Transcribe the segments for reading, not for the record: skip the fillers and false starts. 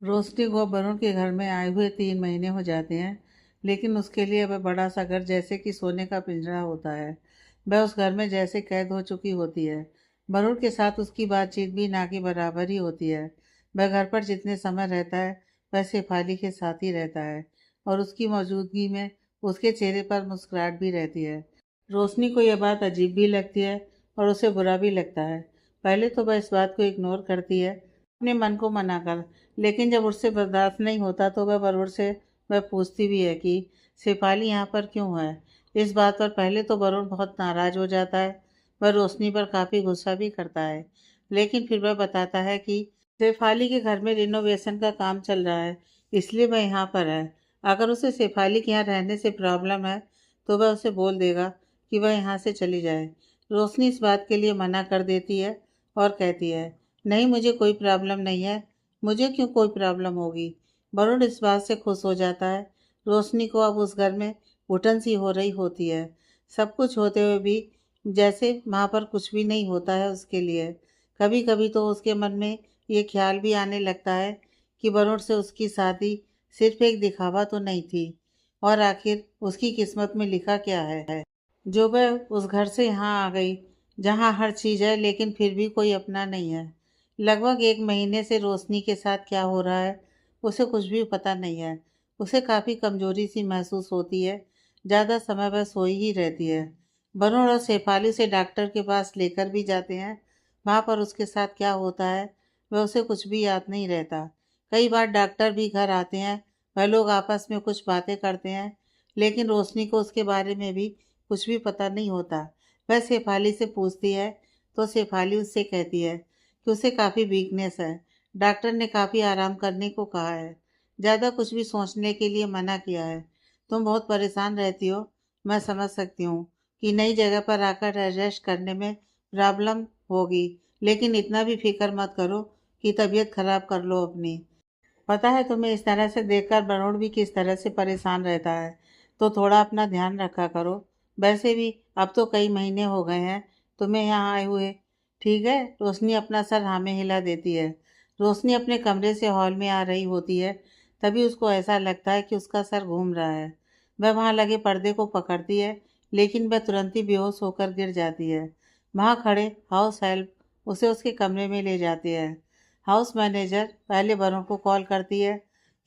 रोशनी को वरुण के घर में आए हुए 3 महीने हो जाते हैं, लेकिन उसके लिए वह बड़ा सा घर जैसे कि सोने का पिंजरा होता है। वह उस घर में जैसे कैद हो चुकी होती है। वरुण के साथ उसकी बातचीत भी ना के बराबर ही होती है। वह घर पर जितने समय रहता है वह शेफाली के साथ ही रहता है और उसकी मौजूदगी में उसके चेहरे पर मुस्कुराहट भी रहती है। रोशनी को यह बात अजीब भी लगती है और उसे बुरा भी लगता है। पहले तो वह इस बात को इग्नोर करती है, अपने मन को मना कर, लेकिन जब उससे बर्दाश्त नहीं होता तो वह पूछती भी है कि शेफाली यहाँ पर क्यों है। इस बात पर पहले तो वरुण बहुत नाराज हो जाता है। वह रोशनी पर काफ़ी गुस्सा भी करता है, लेकिन फिर वह बताता है कि शेफाली के घर में रिनोवेशन का काम चल रहा है, इसलिए वह यहाँ पर है। अगर उसे शेफाली के यहाँ रहने से प्रॉब्लम है तो वह उसे बोल देगा कि वह यहाँ से चली जाए। रोशनी इस बात के लिए मना कर देती है और कहती है, नहीं, मुझे कोई प्रॉब्लम नहीं है। मुझे क्यों कोई प्रॉब्लम होगी। वरुण इस बात से खुश हो जाता है। रोशनी को अब उस घर में घुटन सी हो रही होती है, सब कुछ होते हुए भी, जैसे वहाँ पर कुछ भी नहीं होता है उसके लिए। कभी कभी तो उसके मन में ये ख्याल भी आने लगता है कि वरुण से उसकी शादी सिर्फ एक दिखावा तो नहीं थी, और आखिर उसकी किस्मत में लिखा क्या है जो वह उस घर से यहाँ आ गई जहाँ हर चीज़ है लेकिन फिर भी कोई अपना नहीं है। लगभग 1 महीने से रोशनी के साथ क्या हो रहा है उसे कुछ भी पता नहीं है। उसे काफ़ी कमजोरी सी महसूस होती है। ज़्यादा समय वह सोई ही रहती है। वरुण और शेफाली उसे डॉक्टर के पास लेकर भी जाते हैं। वहाँ पर उसके साथ क्या होता है वह उसे कुछ भी याद नहीं रहता। कई बार डॉक्टर भी घर आते हैं। वह लोग आपस में कुछ बातें करते हैं, लेकिन रोशनी को उसके बारे में भी कुछ भी पता नहीं होता। वह शेफाली से पूछती है तो शेफाली उससे कहती है कि उसे काफ़ी वीकनेस है। डॉक्टर ने काफ़ी आराम करने को कहा है, ज़्यादा कुछ भी सोचने के लिए मना किया है। तुम बहुत परेशान रहती हो, मैं समझ सकती हूँ कि नई जगह पर आकर एडजस्ट करने में प्रॉब्लम होगी, लेकिन इतना भी फिक्र मत करो कि तबीयत खराब कर लो अपनी। पता है तुम्हें इस तरह से देखकर वरुण भी किस तरह से परेशान रहता है, तो थोड़ा अपना ध्यान रखा करो। वैसे भी अब तो कई महीने हो गए हैं तुम्हें यहाँ आए हुए। ठीक है, रोशनी अपना सर हाँ में हिला देती है। रोशनी अपने कमरे से हॉल में आ रही होती है, तभी उसको ऐसा लगता है कि उसका सर घूम रहा है। वह वहाँ लगे पर्दे को पकड़ती है, लेकिन वह तुरंत ही बेहोश होकर गिर जाती है। वहाँ खड़े हाउस हेल्प उसे उसके कमरे में ले जाती है। हाउस मैनेजर पहले वरुण को कॉल करती है,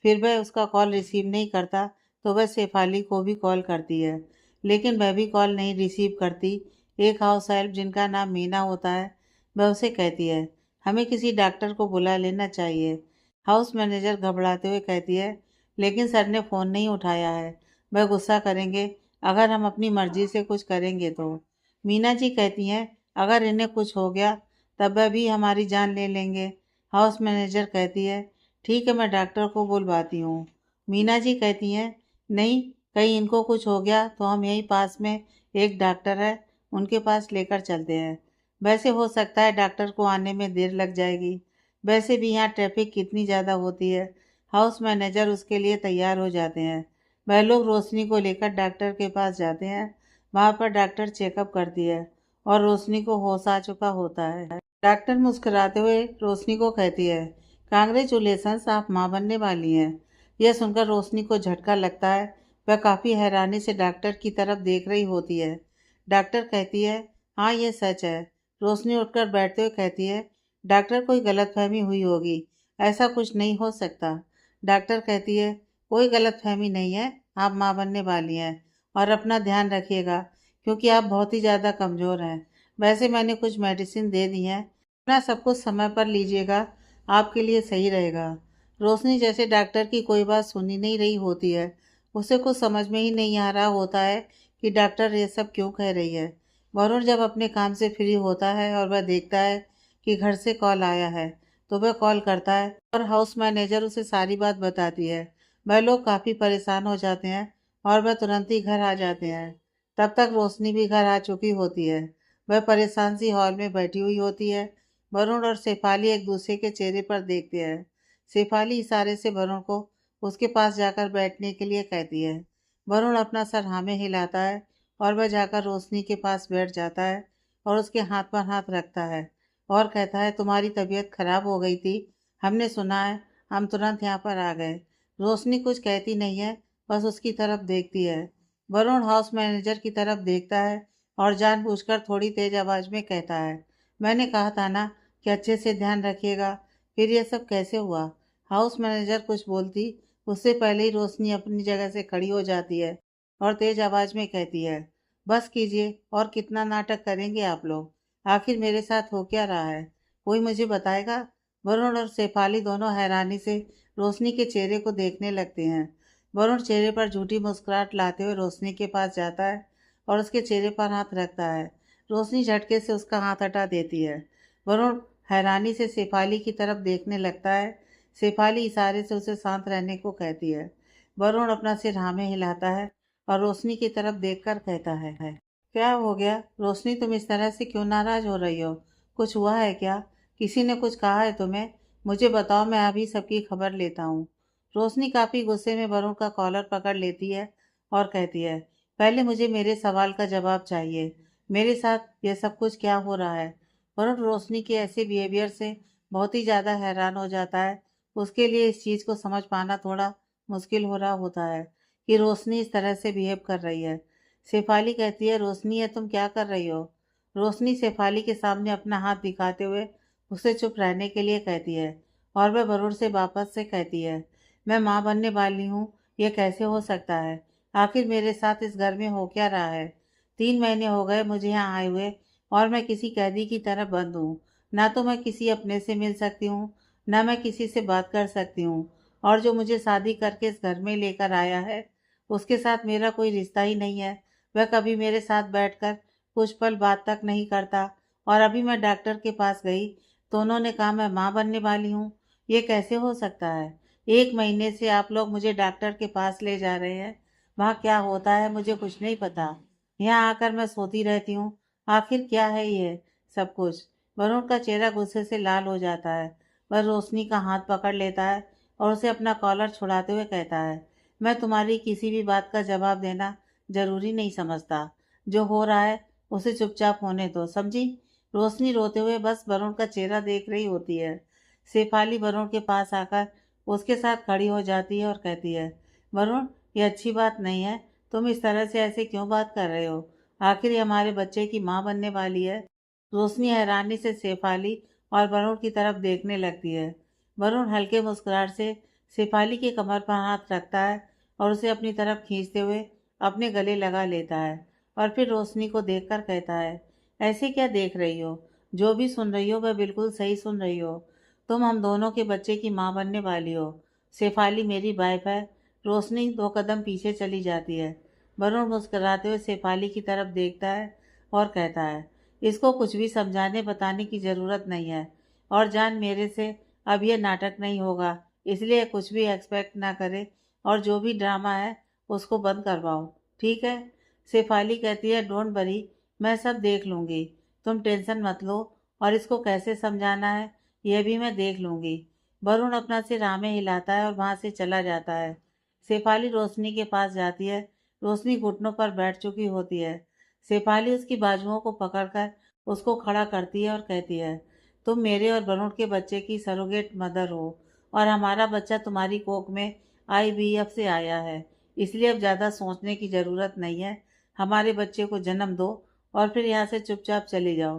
फिर वह उसका कॉल रिसीव नहीं करता तो वह शेफाली को भी कॉल करती है, लेकिन वह भी कॉल नहीं रिसीव करती। एक हाउस हेल्प जिनका नाम मीना होता है, वह उसे कहती है, हमें किसी डॉक्टर को बुला लेना चाहिए। हाउस मैनेजर घबराते हुए कहती है, लेकिन सर ने फ़ोन नहीं उठाया है, वह गुस्सा करेंगे अगर हम अपनी मर्जी से कुछ करेंगे तो। मीना जी कहती हैं, अगर इन्हें कुछ हो गया तब वह भी हमारी जान ले लेंगे। हाउस मैनेजर कहती है, ठीक है, मैं डॉक्टर को बुलवाती हूँ। मीना जी कहती हैं, नहीं, कहीं इनको कुछ हो गया तो हम यहीं पास में एक डॉक्टर है, उनके पास लेकर चलते हैं। वैसे हो सकता है डॉक्टर को आने में देर लग जाएगी। वैसे भी यहाँ ट्रैफिक कितनी ज़्यादा होती है। हाउस मैनेजर उसके लिए तैयार हो जाते हैं। वह लोग रोशनी को लेकर डॉक्टर के पास जाते हैं। वहाँ पर डॉक्टर चेकअप करती है और रोशनी को होश आ चुका होता है। डॉक्टर मुस्कुराते हुए रोशनी को कहती है, कांग्रेचुलेसन्स, आप माँ बनने वाली हैं। यह सुनकर रोशनी को झटका लगता है। वह काफ़ी हैरानी से डॉक्टर की तरफ देख रही होती है। डॉक्टर कहती है, हाँ, ये सच है। रोशनी उठकर बैठते हुए कहती है, डॉक्टर, कोई गलतफहमी हुई होगी, ऐसा कुछ नहीं हो सकता। डॉक्टर कहती है, कोई गलतफहमी नहीं है, आप माँ बनने वाली हैं और अपना ध्यान रखिएगा क्योंकि आप बहुत ही ज़्यादा कमज़ोर हैं। वैसे मैंने कुछ मेडिसिन दे दी हैं, अपना सब कुछ समय पर लीजिएगा, आपके लिए सही रहेगा। रोशनी जैसे डॉक्टर की कोई बात सुनी नहीं रही होती है। उसे कुछ समझ में ही नहीं आ रहा होता है कि डॉक्टर ये सब क्यों कह रही है। वरुण जब अपने काम से फ्री होता है और वह देखता है कि घर से कॉल आया है, तो वह कॉल करता है और हाउस मैनेजर उसे सारी बात बताती है। वह लोग काफ़ी परेशान हो जाते हैं और वह तुरंत ही घर आ जाते हैं। तब तक रोशनी भी घर आ चुकी होती है। वह परेशान सी हॉल में बैठी हुई होती है। वरुण और शेफाली एक दूसरे के चेहरे पर देखते हैं। शेफाली इशारे से वरुण को उसके पास जाकर बैठने के लिए कहती है। वरुण अपना सर हाँ में हिलाता है और वह जाकर रोशनी के पास बैठ जाता है और उसके हाथ पर हाथ रखता है और कहता है, तुम्हारी तबीयत खराब हो गई थी, हमने सुना है, हम तुरंत यहाँ पर आ गए। रोशनी कुछ कहती नहीं है, बस उसकी तरफ देखती है। वरुण हाउस मैनेजर की तरफ देखता है और जानबूझकर थोड़ी तेज आवाज में कहता है, मैंने कहा था ना कि अच्छे से ध्यान रखिएगा। फिर यह सब कैसे हुआ? हाउस मैनेजर कुछ बोलती उससे पहले ही रोशनी अपनी जगह से खड़ी हो जाती है और तेज आवाज में कहती है, बस कीजिए, और कितना नाटक करेंगे आप लोग? आखिर मेरे साथ हो क्या रहा है? कोई मुझे बताएगा? वरुण और शेफाली दोनों हैरानी से रोशनी के चेहरे को देखने लगते हैं। वरुण चेहरे पर झूठी मुस्कुराहट लाते हुए रोशनी के पास जाता है और उसके चेहरे पर हाथ रखता है। रोशनी झटके से उसका हाथ हटा देती है। वरुण हैरानी से शेफाली की तरफ देखने लगता है। शेफाली इशारे से उसे शांत रहने को कहती है। वरुण अपना सिर हाँ में हिलाता है और रोशनी की तरफ देखकर कहता है, क्या हो गया रोशनी, तुम इस तरह से क्यों नाराज हो रही हो? कुछ हुआ है क्या? किसी ने कुछ कहा है तुम्हें? मुझे बताओ, मैं अभी सबकी खबर लेता हूँ। रोशनी काफी गुस्से में वरुण का कॉलर पकड़ लेती है और कहती है, पहले मुझे मेरे सवाल का जवाब चाहिए। मेरे साथ यह सब कुछ क्या हो रहा है? वरुण रोशनी के ऐसे बिहेवियर से बहुत ही ज़्यादा हैरान हो जाता है। उसके लिए इस चीज़ को समझ पाना थोड़ा मुश्किल हो रहा होता है कि रोशनी इस तरह से बिहेव कर रही है। शेफाली कहती है, रोशनी ये तुम क्या कर रही हो? रोशनी शेफाली के सामने अपना हाथ दिखाते हुए उसे चुप रहने के लिए कहती है और वह वरुण से वापस से कहती है, मैं माँ बनने वाली हूँ, ये कैसे हो सकता है? आखिर मेरे साथ इस घर में हो क्या रहा है? 3 महीने हो गए मुझे यहाँ आए हुए और मैं किसी कैदी की तरह बंद हूँ। ना तो मैं किसी अपने से मिल सकती हूँ, ना मैं किसी से बात कर सकती हूँ। और जो मुझे शादी करके इस घर में लेकर आया है, उसके साथ मेरा कोई रिश्ता ही नहीं है। वह कभी मेरे साथ बैठकर कुछ पल बात तक नहीं करता। और अभी मैं डॉक्टर के पास गई तो उन्होंने कहा मैं माँ बनने वाली हूँ। ये कैसे हो सकता है? 1 महीने से आप लोग मुझे डॉक्टर के पास ले जा रहे हैं। वहाँ क्या होता है मुझे कुछ नहीं पता। यहाँ आकर मैं सोती रहती हूँ। आखिर क्या है ये सब कुछ? वरुण का चेहरा गुस्से से लाल हो जाता है। वह रोशनी का हाथ पकड़ लेता है और उसे अपना कॉलर छुड़ाते हुए कहता है, मैं तुम्हारी किसी भी बात का जवाब देना जरूरी नहीं समझता। जो हो रहा है उसे चुपचाप होने दो, समझी? रोशनी रोते हुए बस वरुण का चेहरा देख रही होती है। शेफाली वरुण के पास आकर उसके साथ खड़ी हो जाती है और कहती है, वरुण, ये अच्छी बात नहीं है। तुम इस तरह से ऐसे क्यों बात कर रहे हो? आखिर ये हमारे बच्चे की माँ बनने वाली है। रोशनी हैरानी से शेफाली और वरुण की तरफ देखने लगती है। वरुण हल्के मुस्कुराहट से शेफाली के कमर पर हाथ रखता है और उसे अपनी तरफ खींचते हुए अपने गले लगा लेता है और फिर रोशनी को देखकर कहता है, ऐसे क्या देख रही हो? जो भी सुन रही हो वह बिल्कुल सही सुन रही हो। तुम हम दोनों के बच्चे की माँ बनने वाली हो। शेफाली मेरी वाइफ है। रोशनी 2 कदम पीछे चली जाती है। वरुण मुस्कुराते हुए शेफाली की तरफ देखता है और कहता है, इसको कुछ भी समझाने बताने की ज़रूरत नहीं है। और जान, मेरे से अब यह नाटक नहीं होगा, इसलिए कुछ भी एक्सपेक्ट ना करे और जो भी ड्रामा है उसको बंद करवाओ, ठीक है? शेफाली कहती है, डोंट वरी, मैं सब देख लूँगी। तुम टेंशन मत लो और इसको कैसे समझाना है यह भी मैं देख लूँगी। वरुण अपना सिर हाँ में हिलाता है और वहाँ से चला जाता है। शेफाली रोशनी के पास जाती है। रोशनी घुटनों पर बैठ चुकी होती है। शेफाली उसकी बाजुओं को पकड़कर उसको खड़ा करती है और कहती है, तुम मेरे और वरुण के बच्चे की सरोगेट मदर हो और हमारा बच्चा तुम्हारी कोख में IVF से आया है। इसलिए अब ज़्यादा सोचने की ज़रूरत नहीं है। हमारे बच्चे को जन्म दो और फिर यहाँ से चुपचाप चली जाओ।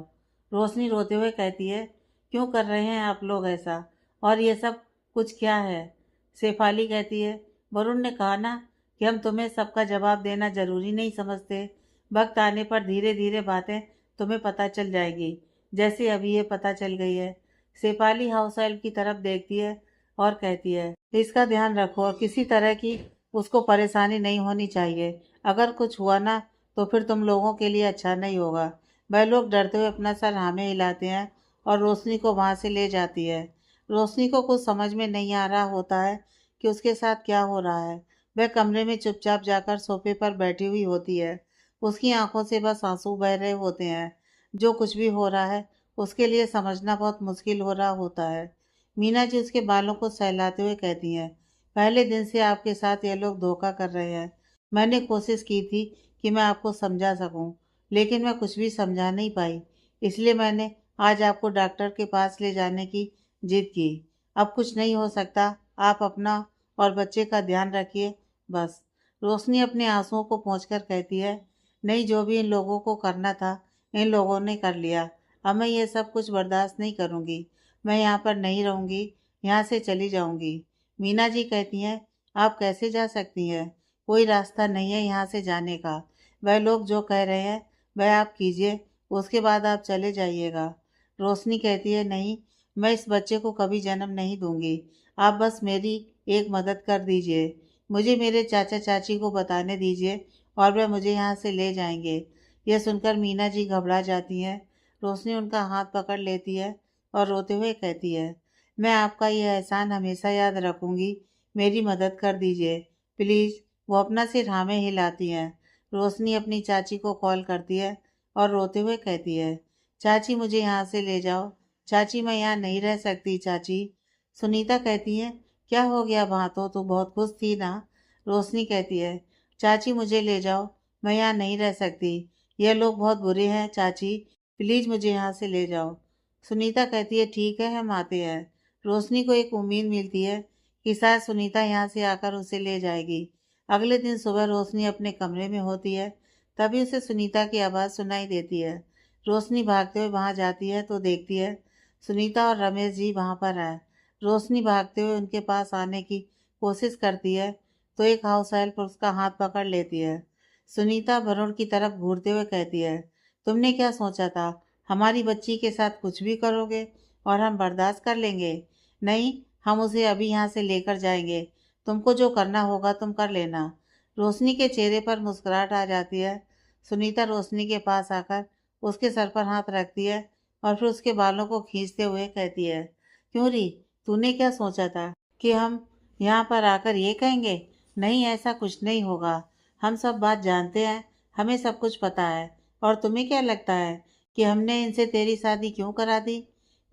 रोशनी रोते हुए कहती है, क्यों कर रहे हैं आप लोग ऐसा? और ये सब कुछ क्या है? शेफाली कहती है, वरुण ने कहा ना कि हम तुम्हें सबका जवाब देना ज़रूरी नहीं समझते। वक्त आने पर धीरे धीरे बातें तुम्हें पता चल जाएगी, जैसे अभी ये पता चल गई है। शेफाली हाउस हेल्प की तरफ देखती है और कहती है, इसका ध्यान रखो और किसी तरह की उसको परेशानी नहीं होनी चाहिए। अगर कुछ हुआ ना तो फिर तुम लोगों के लिए अच्छा नहीं होगा। वह लोग डरते हुए अपना सर हाँ में हिलाते हैं और रोशनी को वहाँ से ले जाती है। रोशनी को कुछ समझ में नहीं आ रहा होता है कि उसके साथ क्या हो रहा है। वह कमरे में चुपचाप जाकर सोफे पर बैठी हुई होती है। उसकी आंखों से बस आंसू बह रहे होते हैं। जो कुछ भी हो रहा है उसके लिए समझना बहुत मुश्किल हो रहा होता है। मीना जी उसके बालों को सहलाते हुए कहती हैं, पहले दिन से आपके साथ ये लोग धोखा कर रहे हैं। मैंने कोशिश की थी कि मैं आपको समझा सकूं, लेकिन मैं कुछ भी समझा नहीं पाई। इसलिए मैंने आज आपको डॉक्टर के पास ले जाने की जिद की। अब कुछ नहीं हो सकता। आप अपना और बच्चे का ध्यान रखिए बस। रोशनी अपने आंसुओं को पोंछकर कहती है, नहीं, जो भी इन लोगों को करना था इन लोगों ने कर लिया। अब मैं ये सब कुछ बर्दाश्त नहीं करूँगी। मैं यहाँ पर नहीं रहूँगी, यहाँ से चली जाऊँगी। मीना जी कहती हैं, आप कैसे जा सकती हैं? कोई रास्ता नहीं है यहाँ से जाने का। वह लोग जो कह रहे हैं वह आप कीजिए, उसके बाद आप चले जाइएगा। रोशनी कहती है, नहीं, मैं इस बच्चे को कभी जन्म नहीं दूंगी। आप बस मेरी एक मदद कर दीजिए। मुझे मेरे चाचा चाची को बताने दीजिए और वह मुझे यहाँ से ले जाएंगे। यह सुनकर मीना जी घबरा जाती हैं। रोशनी उनका हाथ पकड़ लेती है और रोते हुए कहती है, मैं आपका यह एहसान हमेशा याद रखूंगी। मेरी मदद कर दीजिए प्लीज़। वो अपना सिर हाँ में हिलाती हैं। रोशनी अपनी चाची को कॉल करती है और रोते हुए कहती है, चाची मुझे यहाँ से ले जाओ। चाची मैं यहाँ नहीं रह सकती चाची। सुनीता कहती है, क्या हो गया वहाँ, तो बहुत खुश थी ना। रोशनी कहती है, चाची मुझे ले जाओ, मैं यहाँ नहीं रह सकती। यह लोग बहुत बुरे हैं चाची, प्लीज़ मुझे यहाँ से ले जाओ। सुनीता कहती है, ठीक है, हम आते हैं। रोशनी को एक उम्मीद मिलती है कि शायद सुनीता यहाँ से आकर उसे ले जाएगी। अगले दिन सुबह रोशनी अपने कमरे में होती है, तभी उसे सुनीता की आवाज़ सुनाई देती है। रोशनी भागते हुए वहाँ जाती है तो देखती है सुनीता और रमेश जी वहाँ पर है। रोशनी भागते हुए उनके पास आने की कोशिश करती है तो एक हाउस हेल्प उसका हाथ पकड़ लेती है। सुनीता वरुण की तरफ घूरते हुए कहती है, तुमने क्या सोचा था? हमारी बच्ची के साथ कुछ भी करोगे और हम बर्दाश्त कर लेंगे? नहीं, हम उसे अभी यहाँ से लेकर जाएंगे। तुमको जो करना होगा तुम कर लेना। रोशनी के चेहरे पर मुस्कुराहट आ जाती है। सुनीता रोशनी के पास आकर उसके सर पर हाथ रखती है और फिर उसके बालों को खींचते हुए कहती है, क्यों री, तूने क्या सोचा था कि हम यहाँ पर आकर ये कहेंगे? नहीं, ऐसा कुछ नहीं होगा। हम सब बात जानते हैं, हमें सब कुछ पता है। और तुम्हें क्या लगता है कि हमने इनसे तेरी शादी क्यों करा दी?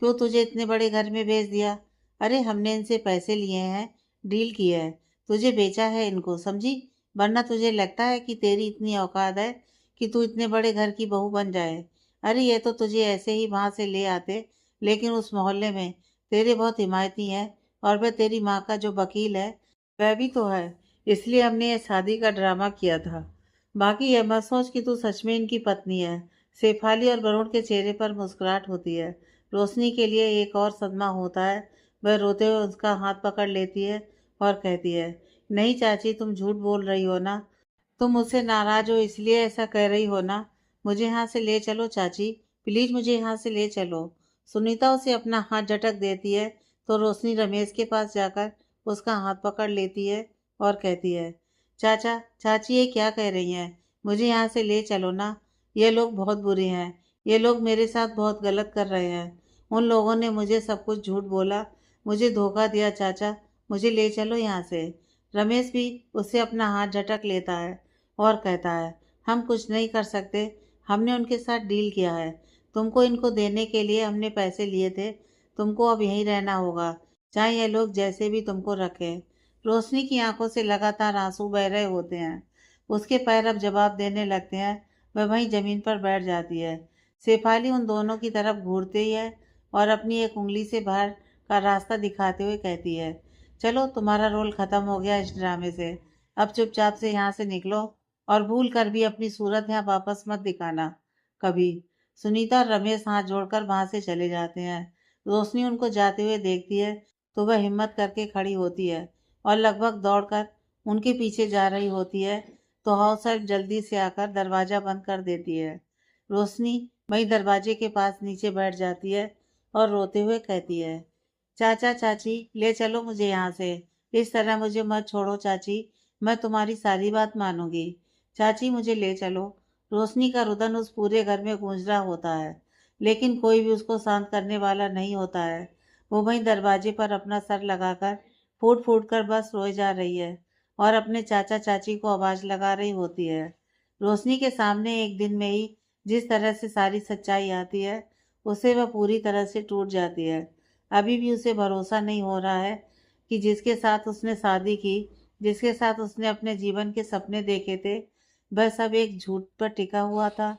क्यों तुझे इतने बड़े घर में भेज दिया? अरे हमने इनसे पैसे लिए हैं, डील की है, तुझे बेचा है इनको, समझी? वरना तुझे लगता है कि तेरी इतनी औकात है कि तू इतने बड़े घर की बहू बन जाए? अरे ये तो तुझे ऐसे ही वहाँ से ले आते, लेकिन उस मोहल्ले में तेरे बहुत हिमायती हैं और वह तेरी माँ का जो वकील है वह भी तो है, इसलिए हमने ये शादी का ड्रामा किया था। बाकी ये मत सोच कि तू सच में इनकी पत्नी है। शेफाली और वरुण के चेहरे पर मुस्कुराहट होती है। रोशनी के लिए एक और सदमा होता है। वह रोते हुए उसका हाथ पकड़ लेती है और कहती है, नहीं चाची, तुम झूठ बोल रही हो ना? तुम मुझसे नाराज हो इसलिए ऐसा कह रही हो ना? मुझे यहाँ से ले चलो चाची, प्लीज मुझे यहाँ से ले चलो। सुनीता उसे अपना हाथ झटक देती है तो रोशनी रमेश के पास जाकर उसका हाथ पकड़ लेती है और कहती है, चाचा चाची ये क्या कह रही हैं? मुझे यहाँ से ले चलो ना। ये लोग बहुत बुरे हैं, ये लोग मेरे साथ बहुत गलत कर रहे हैं। उन लोगों ने मुझे सब कुछ झूठ बोला, मुझे धोखा दिया। चाचा मुझे ले चलो यहाँ से। रमेश भी उससे अपना हाथ झटक लेता है और कहता है, हम कुछ नहीं कर सकते, हमने उनके साथ डील किया है। तुमको इनको देने के लिए हमने पैसे लिए थे। तुमको अब यहीं रहना होगा, चाहे ये लोग जैसे भी तुमको रखें। रोशनी की आंखों से लगातार आंसू बह रहे होते हैं। उसके पैर अब जवाब देने लगते हैं। वह वहीं जमीन पर बैठ जाती है। शेफाली उन दोनों की तरफ घूरती है और अपनी एक उंगली से बाहर का रास्ता दिखाते हुए कहती है, चलो तुम्हारा रोल खत्म हो गया इस ड्रामे से। अब चुपचाप से यहाँ से निकलो और भूल कर भी अपनी सूरत यहाँ वापस मत दिखाना कभी। सुनीता और रमेश हाथ जोड़कर वहां से चले जाते हैं। रोशनी उनको जाते हुए देखती है तो वह हिम्मत करके खड़ी होती है और लगभग दौड़कर उनके पीछे जा रही होती है तो हाउस हेल्प जल्दी से आकर दरवाज़ा बंद कर देती है। रोशनी वहीं दरवाजे के पास नीचे बैठ जाती है और रोते हुए कहती है, चाचा चाची ले चलो मुझे यहाँ से। इस तरह मुझे मत छोड़ो चाची, मैं तुम्हारी सारी बात मानूंगी। चाची मुझे ले चलो। रोशनी का रुदन उस पूरे घर में गूंज रहा होता है, लेकिन कोई भी उसको शांत करने वाला नहीं होता है। वो वहीं दरवाजे पर अपना सर लगाकर फूट फूट कर बस रोए जा रही है और अपने चाचा चाची को आवाज़ लगा रही होती है। रोशनी के सामने एक दिन में ही जिस तरह से सारी सच्चाई आती है, उससे वह पूरी तरह से टूट जाती है। अभी भी उसे भरोसा नहीं हो रहा है कि जिसके साथ उसने शादी की, जिसके साथ उसने अपने जीवन के सपने देखे थे, वह सब एक झूठ पर टिका हुआ था।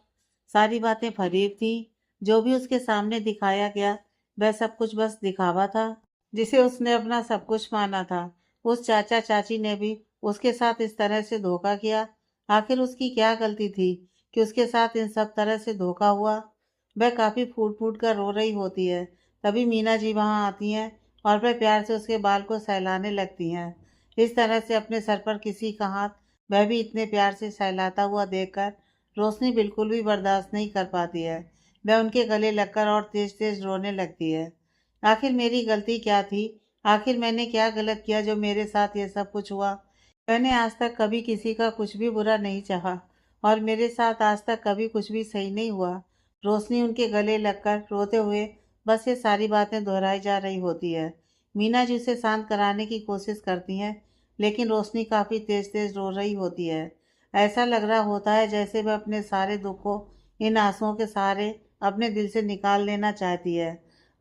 सारी बातें फरेब थी। जो भी उसके सामने दिखाया गया वह सब कुछ बस दिखावा था। जिसे उसने अपना सब कुछ माना था। उस चाचा चाची ने भी उसके साथ इस तरह से धोखा किया। आखिर उसकी क्या गलती थी कि उसके साथ इन सब तरह से धोखा हुआ। वह काफी फूट फूट कर रो रही होती है। तभी मीना जी वहां आती हैं और वह प्यार से उसके बाल को सहलाने लगती हैं। इस तरह से अपने सर पर किसी का हाथ वह भी इतने प्यार से सहलाता हुआ देखकर रोशनी बिल्कुल भी बर्दाश्त नहीं कर पाती है। वह उनके गले लगकर और तेज तेज रोने लगती है। आखिर मेरी गलती क्या थी? आखिर मैंने क्या गलत किया जो मेरे साथ ये सब कुछ हुआ? मैंने आज तक कभी किसी का कुछ भी बुरा नहीं चाहा और मेरे साथ आज तक कभी कुछ भी सही नहीं हुआ। रोशनी उनके गले लगकर रोते हुए बस ये सारी बातें दोहराई जा रही होती है। मीना जी उसे शांत कराने की कोशिश करती हैं, लेकिन रोशनी काफ़ी तेज तेज रो रही होती है। ऐसा लग रहा होता है जैसे वह अपने सारे दुख को इन आंसुओं के सहारे अपने दिल से निकाल लेना चाहती है।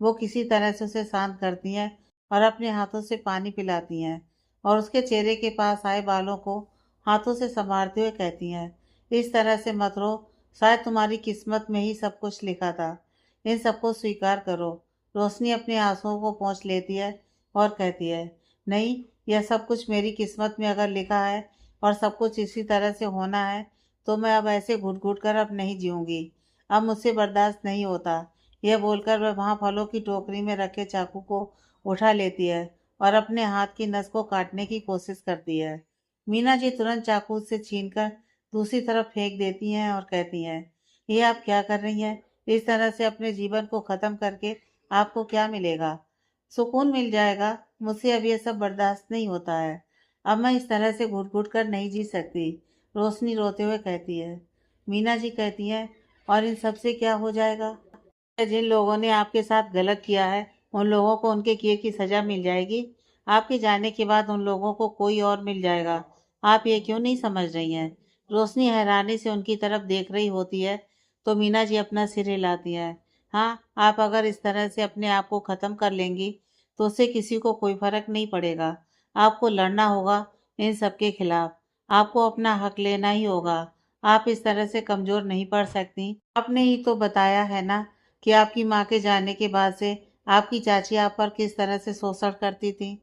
वो किसी तरह से उसे शांत करती हैं और अपने हाथों से पानी पिलाती हैं और उसके चेहरे के पास आए बालों को हाथों से संवारते हुए कहती हैं, इस तरह से मत रो, शायद तुम्हारी किस्मत में ही सब कुछ लिखा था। इन सबको स्वीकार करो। रोशनी अपने आंसुओं को पोंछ लेती है और कहती है, नहीं, यह सब कुछ मेरी किस्मत में अगर लिखा है और सब कुछ इसी तरह से होना है, तो मैं अब ऐसे घुट घुट कर अब नहीं जीऊँगी। अब मुझसे बर्दाश्त नहीं होता। यह बोलकर वह वहाँ फलों की टोकरी में रखे चाकू को उठा लेती है और अपने हाथ की नस को काटने की कोशिश करती है। मीना जी तुरंत चाकू से छीनकर दूसरी तरफ फेंक देती हैं और कहती हैं, ये आप क्या कर रही हैं? इस तरह से अपने जीवन को ख़त्म करके आपको क्या मिलेगा? सुकून मिल जाएगा। मुझसे अब ये सब बर्दाश्त नहीं होता है। अब मैं इस तरह से घुट घुट कर नहीं जी सकती। रोशनी रोते हुए कहती है। मीना जी कहती हैं, और इन सब से क्या हो जाएगा? जिन लोगों ने आपके साथ गलत किया है, उन लोगों को उनके किए की सज़ा मिल जाएगी। आपके जाने के बाद उन लोगों को कोई और मिल जाएगा। आप ये क्यों नहीं समझ रही हैं? रोशनी हैरानी से उनकी तरफ देख रही होती है, तो मीना जी अपना सिर हिलाती हैं। हाँ, आप अगर इस तरह से अपने आप को ख़त्म कर लेंगी, तो उससे किसी को कोई फ़र्क नहीं पड़ेगा। आपको लड़ना होगा इन सब के खिलाफ। आपको अपना हक लेना ही होगा। आप इस तरह से कमज़ोर नहीं पड़ सकती। आपने ही तो बताया है ना कि आपकी माँ के जाने के बाद से आपकी चाची आप पर किस तरह से शोषण करती थी।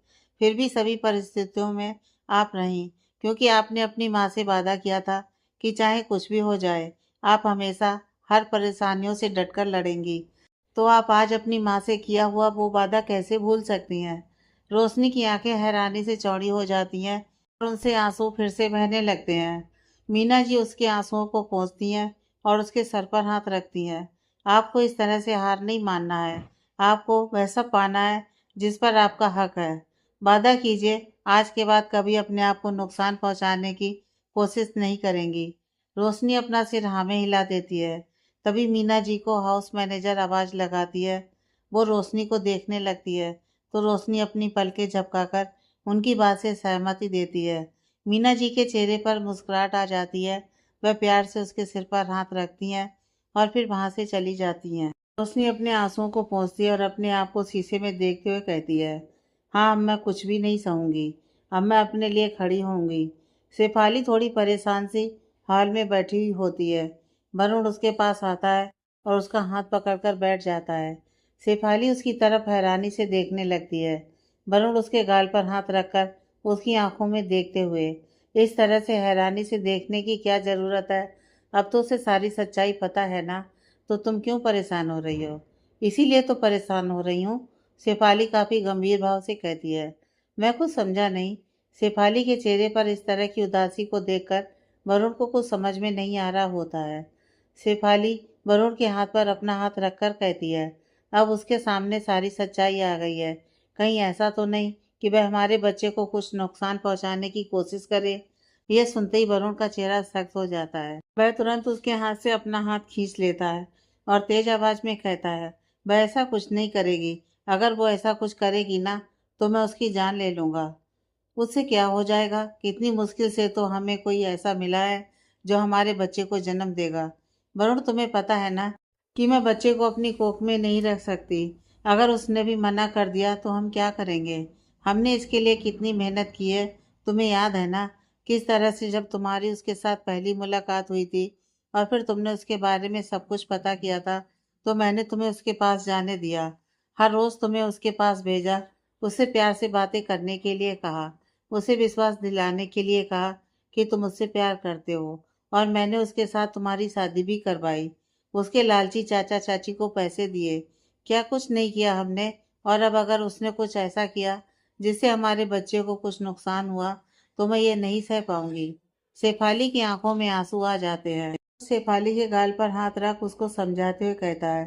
फिर भी सभी परिस्थितियों में आप रहीं, क्योंकि आपने अपनी माँ से वादा किया था कि चाहे कुछ भी हो जाए, आप हमेशा हर परेशानियों से डटकर लड़ेंगी। तो आप आज अपनी माँ से किया हुआ वो वादा कैसे भूल सकती हैं? रोशनी की आंखें हैरानी से चौड़ी हो जाती हैं और उनसे आंसू फिर से बहने लगते हैं। मीना जी उसके आंसुओं को पोंछती हैं और उसके सर पर हाथ रखती हैं। आपको इस तरह से हार नहीं मानना है। आपको वह सब पाना है जिस पर आपका हक है। वादा कीजिए, आज के बाद कभी अपने आप को नुकसान पहुंचाने की कोशिश नहीं करेंगी। रोशनी अपना सिर हाँ में हिला देती है। तभी मीना जी को हाउस मैनेजर आवाज़ लगाती है। वो रोशनी को देखने लगती है, तो रोशनी अपनी पलकें झपकाकर उनकी बात से सहमति देती है। मीना जी के चेहरे पर मुस्कुराहट आ जाती है। वह प्यार से उसके सिर पर हाथ रखती हैं और फिर वहाँ से चली जाती हैं। रोशनी अपने आंसुओं को पोंछती है और अपने आप को शीशे में देखते हुए कहती है, हाँ, अब मैं कुछ भी नहीं सहूँगी। अब मैं अपने लिए खड़ी होंगी। शेफाली थोड़ी परेशान सी हॉल में बैठी हुई होती है। वरुण उसके पास आता है और उसका हाथ पकड़कर बैठ जाता है। शेफाली उसकी तरफ हैरानी से देखने लगती है। वरुण उसके गाल पर हाथ रखकर उसकी आंखों में देखते हुए, इस तरह से हैरानी से देखने की क्या ज़रूरत है? अब तो उसे सारी सच्चाई पता है ना, तो तुम क्यों परेशान हो रही हो? इसीलिए तो परेशान हो रही हूँ। शेफाली काफ़ी गंभीर भाव से कहती है। मैं कुछ समझा नहीं। शेफाली के चेहरे पर इस तरह की उदासी को देखकर वरुण को कुछ समझ में नहीं आ रहा होता है। शेफाली वरुण के हाथ पर अपना हाथ रखकर कहती है, अब उसके सामने सारी सच्चाई आ गई है। कहीं ऐसा तो नहीं कि वह हमारे बच्चे को कुछ नुकसान पहुंचाने की कोशिश करे। यह सुनते ही वरुण का चेहरा सख्त हो जाता है। वह तुरंत उसके हाथ से अपना हाथ खींच लेता है और तेज आवाज में कहता है, वह ऐसा कुछ नहीं करेगी। अगर वो ऐसा कुछ करेगी ना, तो मैं उसकी जान ले लूँगा। उससे क्या हो जाएगा? कितनी मुश्किल से तो हमें कोई ऐसा मिला है जो हमारे बच्चे को जन्म देगा। वरुण, तुम्हें पता है ना कि मैं बच्चे को अपनी कोख में नहीं रख सकती। अगर उसने भी मना कर दिया तो हम क्या करेंगे? हमने इसके लिए कितनी मेहनत की है, तुम्हें याद है ना? किस तरह से जब तुम्हारी उसके साथ पहली मुलाकात हुई थी और फिर तुमने उसके बारे में सब कुछ पता किया था, तो मैंने तुम्हें उसके पास जाने दिया। हर रोज़ तुम्हें उसके पास भेजा उससे प्यार से बातें करने के लिए कहा, उसे विश्वास दिलाने के लिए कहा कि तुम मुझसे प्यार करते हो, और मैंने उसके साथ तुम्हारी शादी भी करवाई। उसके लालची चाचा चाची को पैसे दिए, क्या कुछ नहीं किया हमने? और अब अगर उसने कुछ ऐसा किया जिससे हमारे बच्चे को कुछ नुकसान हुआ तो मैं ये नहीं सह पाऊंगी। शेफाली की आंखों में आंसू आ जाते हैं। शेफाली के गाल पर हाथ रख उसको समझाते हुए कहता है,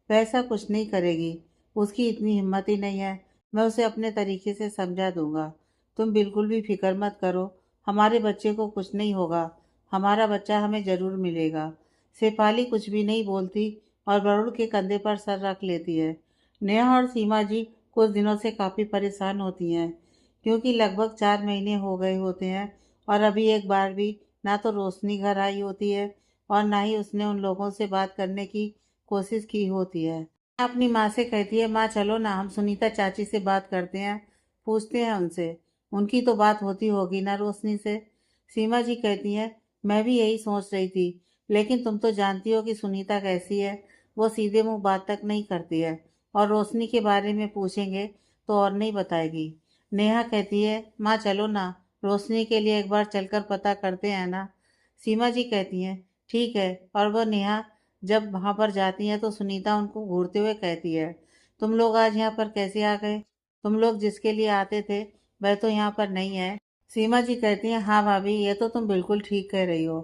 वह ऐसा कुछ नहीं करेगी, उसकी इतनी हिम्मत ही नहीं है। मैं उसे अपने तरीके से समझा दूंगा। तुम बिल्कुल भी फिक्र मत करो, हमारे बच्चे को कुछ नहीं होगा, हमारा बच्चा हमें जरूर मिलेगा। शेफाली कुछ भी नहीं बोलती और वरुण के कंधे पर सर रख लेती है। नेहा और सीमा जी कुछ दिनों से काफ़ी परेशान होती हैं, क्योंकि लगभग 4 महीने हो गए होते हैं और अभी एक बार भी ना तो रोशनी घर आई होती है और ना ही उसने उन लोगों से बात करने की कोशिश की होती है। अपनी माँ से कहती है, माँ चलो ना हम सुनीता चाची से बात करते हैं, पूछते हैं उनसे, उनकी तो बात होती होगी ना रोशनी से। सीमा जी कहती हैं, मैं भी यही सोच रही थी, लेकिन तुम तो जानती हो कि सुनीता कैसी है, वो सीधे मुंह बात तक नहीं करती है, और रोशनी के बारे में पूछेंगे तो और नहीं बताएगी। नेहा कहती है, माँ चलो ना, रोशनी के लिए एक बार चलकर पता करते हैं ना। सीमा जी कहती हैं, ठीक है। और वह नेहा जब वहाँ पर जाती हैं तो सुनीता उनको घूरते हुए कहती है, तुम लोग आज यहाँ पर कैसे आ गए? तुम लोग जिसके लिए आते थे वह तो यहाँ पर नहीं है। सीमा जी कहती हैं, हाँ भाभी, ये तो तुम बिल्कुल ठीक कह रही हो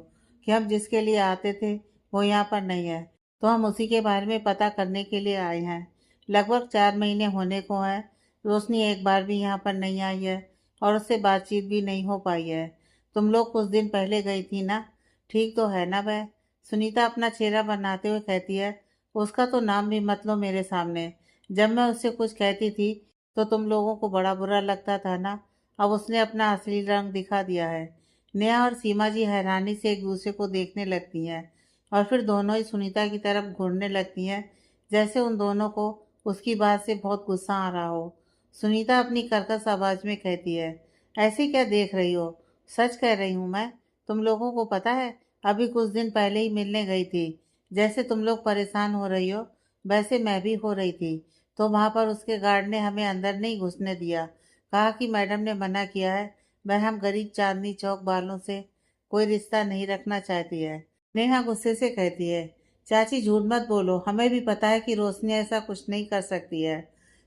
कि हम जिसके लिए आते थे वो यहाँ पर नहीं है, तो हम उसी के बारे में पता करने के लिए आए हैं। लगभग 4 महीने होने को हैं, रोशनी एक बार भी यहाँ पर नहीं आई है और उससे बातचीत भी नहीं हो पाई है। तुम लोग कुछ दिन पहले गई थी ना, ठीक तो है ना वह? सुनीता अपना चेहरा बनाते हुए कहती है, उसका तो नाम भी मत लो मेरे सामने। जब मैं उससे कुछ कहती थी तो तुम लोगों को बड़ा बुरा लगता था ना, अब उसने अपना असली रंग दिखा दिया है। नेहा और सीमा जी हैरानी से एक दूसरे को देखने लगती हैं और फिर दोनों ही सुनीता की तरफ घूरने लगती हैं, जैसे उन दोनों को उसकी बात से बहुत गुस्सा आ रहा हो। सुनीता अपनी कर्कश आवाज में कहती है, ऐसे क्या देख रही हो? सच कह रही हूँ मैं। तुम लोगों को पता है, अभी कुछ दिन पहले ही मिलने गई थी। जैसे तुम लोग परेशान हो रही हो वैसे मैं भी हो रही थी। तो वहाँ पर उसके गार्ड ने हमें अंदर नहीं घुसने दिया, कहा कि मैडम ने मना किया है, वह हम गरीब चांदनी चौक वालों से कोई रिश्ता नहीं रखना चाहती है। नेहा गुस्से से कहती है, चाची झूठ मत बोलो, हमें भी पता है कि रोशनी ऐसा कुछ नहीं कर सकती है।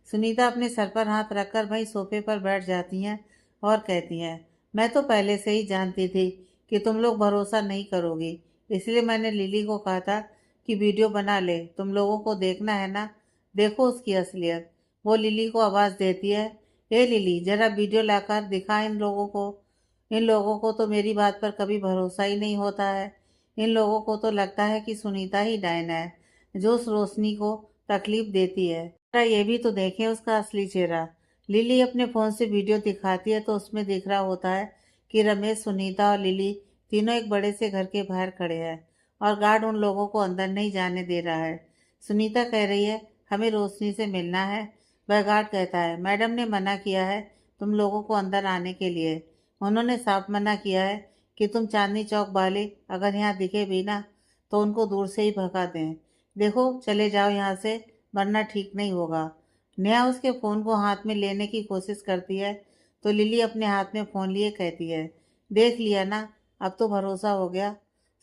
सुनीता अपने सर पर हाथ रखकर वहीं सोफे पर बैठ जाती हैं और कहती हैं, मैं तो पहले से ही जानती थी कि तुम लोग भरोसा नहीं करोगी, इसलिए मैंने लिली को कहा था कि वीडियो बना ले, तुम लोगों को देखना है ना, देखो उसकी असलियत। वो लिली को आवाज़ देती है, ए लिली जरा वीडियो लाकर दिखा इन लोगों को। इन लोगों को तो मेरी बात पर कभी भरोसा ही नहीं होता है। इन लोगों को तो लगता है कि सुनीता ही डायन है जो उस रोशनी को तकलीफ देती है। जरा ये भी तो देखें उसका असली चेहरा। लिली अपने फ़ोन से वीडियो दिखाती है तो उसमें दिख रहा होता है कि रमेश, सुनीता और लिली तीनों एक बड़े से घर के बाहर खड़े हैं और गार्ड उन लोगों को अंदर नहीं जाने दे रहा है। सुनीता कह रही है, हमें रोशनी से मिलना है। वह गार्ड कहता है, मैडम ने मना किया है तुम लोगों को अंदर आने के लिए। उन्होंने साफ मना किया है कि तुम चांदनी चौक वाले अगर यहाँ दिखे भी ना तो उनको दूर से ही भगा दें। देखो चले जाओ यहाँ से, वरना ठीक नहीं होगा। नेहा उसके फ़ोन को हाथ में लेने की कोशिश करती है तो लिली अपने हाथ में फ़ोन लिए कहती है, देख लिया ना, अब तो भरोसा हो गया।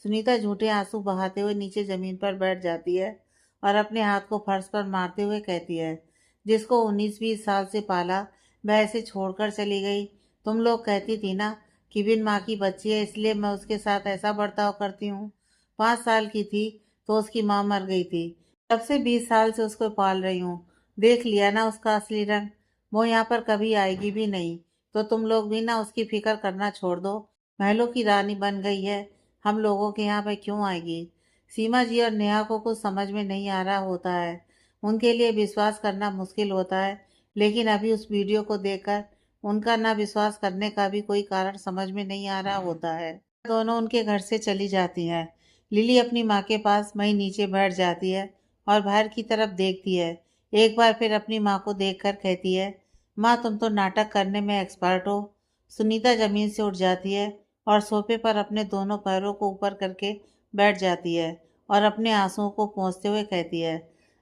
सुनीता झूठे आंसू बहाते हुए नीचे ज़मीन पर बैठ जाती है और अपने हाथ को फर्श पर मारते हुए कहती है, जिसको 19-20 साल से पाला वह ऐसे छोड़कर चली गई। तुम लोग कहती थी ना कि बिन माँ की बच्ची है इसलिए मैं उसके साथ ऐसा बर्ताव करती हूँ। 5 साल की थी तो उसकी माँ मर गई थी, तब से 20 साल से उसको पाल रही हूँ। देख लिया ना उसका असली रंग। वो यहाँ पर कभी आएगी भी नहीं, तो तुम लोग भी ना उसकी फिक्र करना छोड़ दो। महलों की रानी बन गई है, हम लोगों के यहाँ पे क्यों आएगी? सीमा जी और नेहा को कुछ समझ में नहीं आ रहा होता है, उनके लिए विश्वास करना मुश्किल होता है, लेकिन अभी उस वीडियो को देखकर उनका ना विश्वास करने का भी कोई कारण समझ में नहीं आ रहा होता है। दोनों उनके घर से चली जाती हैं। लिली अपनी माँ के पास वहीं नीचे बैठ जाती है और बाहर की तरफ देखती है। एक बार फिर अपनी माँ को देखकर कहती है, माँ तुम तो नाटक करने में एक्सपर्ट हो। सुनीता जमीन से उठ जाती है और सोफे पर अपने दोनों पैरों को ऊपर करके बैठ जाती है और अपने आंसुओं को पोंछते हुए कहती है,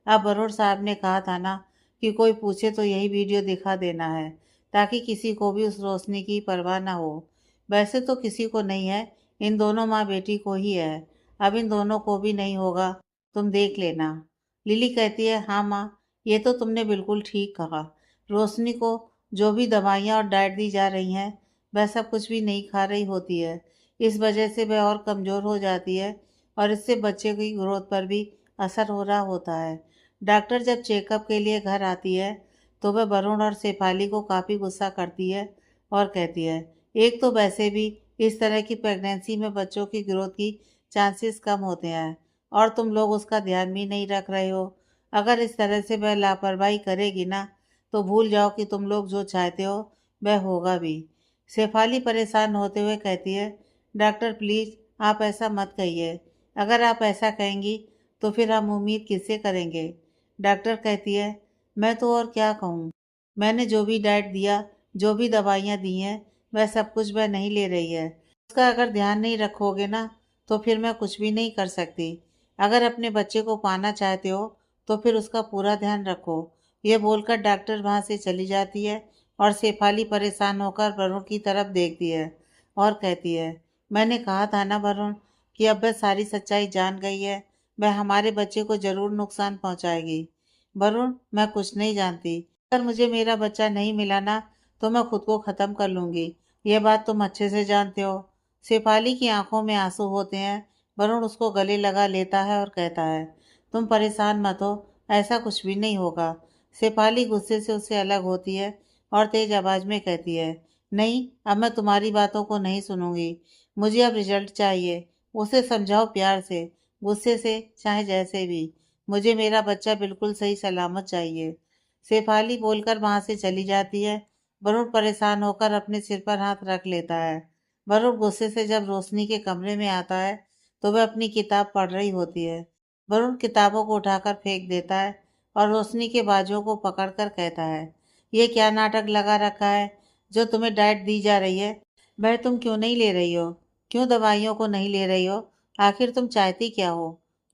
अब बरोड़ साहब ने कहा था ना कि कोई पूछे तो यही वीडियो दिखा देना है, ताकि किसी को भी उस रोशनी की परवाह ना हो। वैसे तो किसी को नहीं है, इन दोनों माँ बेटी को ही है। अब इन दोनों को भी नहीं होगा, तुम देख लेना। लिली कहती है, हाँ माँ, ये तो तुमने बिल्कुल ठीक कहा। रोशनी को जो भी दवाइयाँ और डाइट दी जा रही हैं, वह सब कुछ भी नहीं खा रही होती है। इस वजह से वह और कमज़ोर हो जाती है और इससे बच्चे की ग्रोथ पर भी असर हो रहा होता है। डॉक्टर जब चेकअप के लिए घर आती है तो वह वरुण और शेफाली को काफ़ी गुस्सा करती है और कहती है, एक तो वैसे भी इस तरह की प्रेगनेंसी में बच्चों की ग्रोथ की चांसेस कम होते हैं और तुम लोग उसका ध्यान भी नहीं रख रहे हो। अगर इस तरह से वह लापरवाही करेगी ना, तो भूल जाओ कि तुम लोग जो चाहते हो वह होगा भी। शेफाली परेशान होते हुए कहती है, डॉक्टर प्लीज़ आप ऐसा मत कहिए। अगर आप ऐसा कहेंगी तो फिर हम उम्मीद किससे करेंगे। डॉक्टर कहती है, मैं तो और क्या कहूँ। मैंने जो भी डाइट दिया, जो भी दवाइयाँ दी हैं, वह सब कुछ वह नहीं ले रही है। उसका अगर ध्यान नहीं रखोगे ना, तो फिर मैं कुछ भी नहीं कर सकती। अगर अपने बच्चे को पाना चाहते हो तो फिर उसका पूरा ध्यान रखो। ये बोलकर डॉक्टर वहाँ से चली जाती है और शेफाली परेशान होकर वरुण की तरफ देखती है और कहती है, मैंने कहा था ना वरुण, कि अब वह सारी सच्चाई जान गई है। वह हमारे बच्चे को ज़रूर नुकसान पहुंचाएगी। वरुण, मैं कुछ नहीं जानती। अगर मुझे मेरा बच्चा नहीं मिला ना, तो मैं खुद को ख़त्म कर लूँगी। यह बात तुम अच्छे से जानते हो। शेफाली की आंखों में आंसू होते हैं। वरुण उसको गले लगा लेता है और कहता है, तुम परेशान मत हो, ऐसा कुछ भी नहीं होगा। शेफाली गुस्से से उससे अलग होती है और तेज आवाज़ में कहती है, नहीं, अब मैं तुम्हारी बातों को नहीं सुनूंगी। मुझे अब रिजल्ट चाहिए। उसे समझाओ प्यार से, गुस्से से, चाहे जैसे भी। मुझे मेरा बच्चा बिल्कुल सही सलामत चाहिए। शेफाली बोलकर वहां से चली जाती है। वरुण परेशान होकर अपने सिर पर हाथ रख लेता है। वरुण गुस्से से जब रोशनी के कमरे में आता है तो वह अपनी किताब पढ़ रही होती है। वरुण किताबों को उठाकर फेंक देता है और रोशनी के बाजुओं को पकड़कर कहता है, ये क्या नाटक लगा रखा है। जो तुम्हें डाइट दी जा रही है वह तुम क्यों नहीं ले रही हो। क्यों दवाइयों को नहीं ले रही हो। आखिर तुम चाहती क्या हो।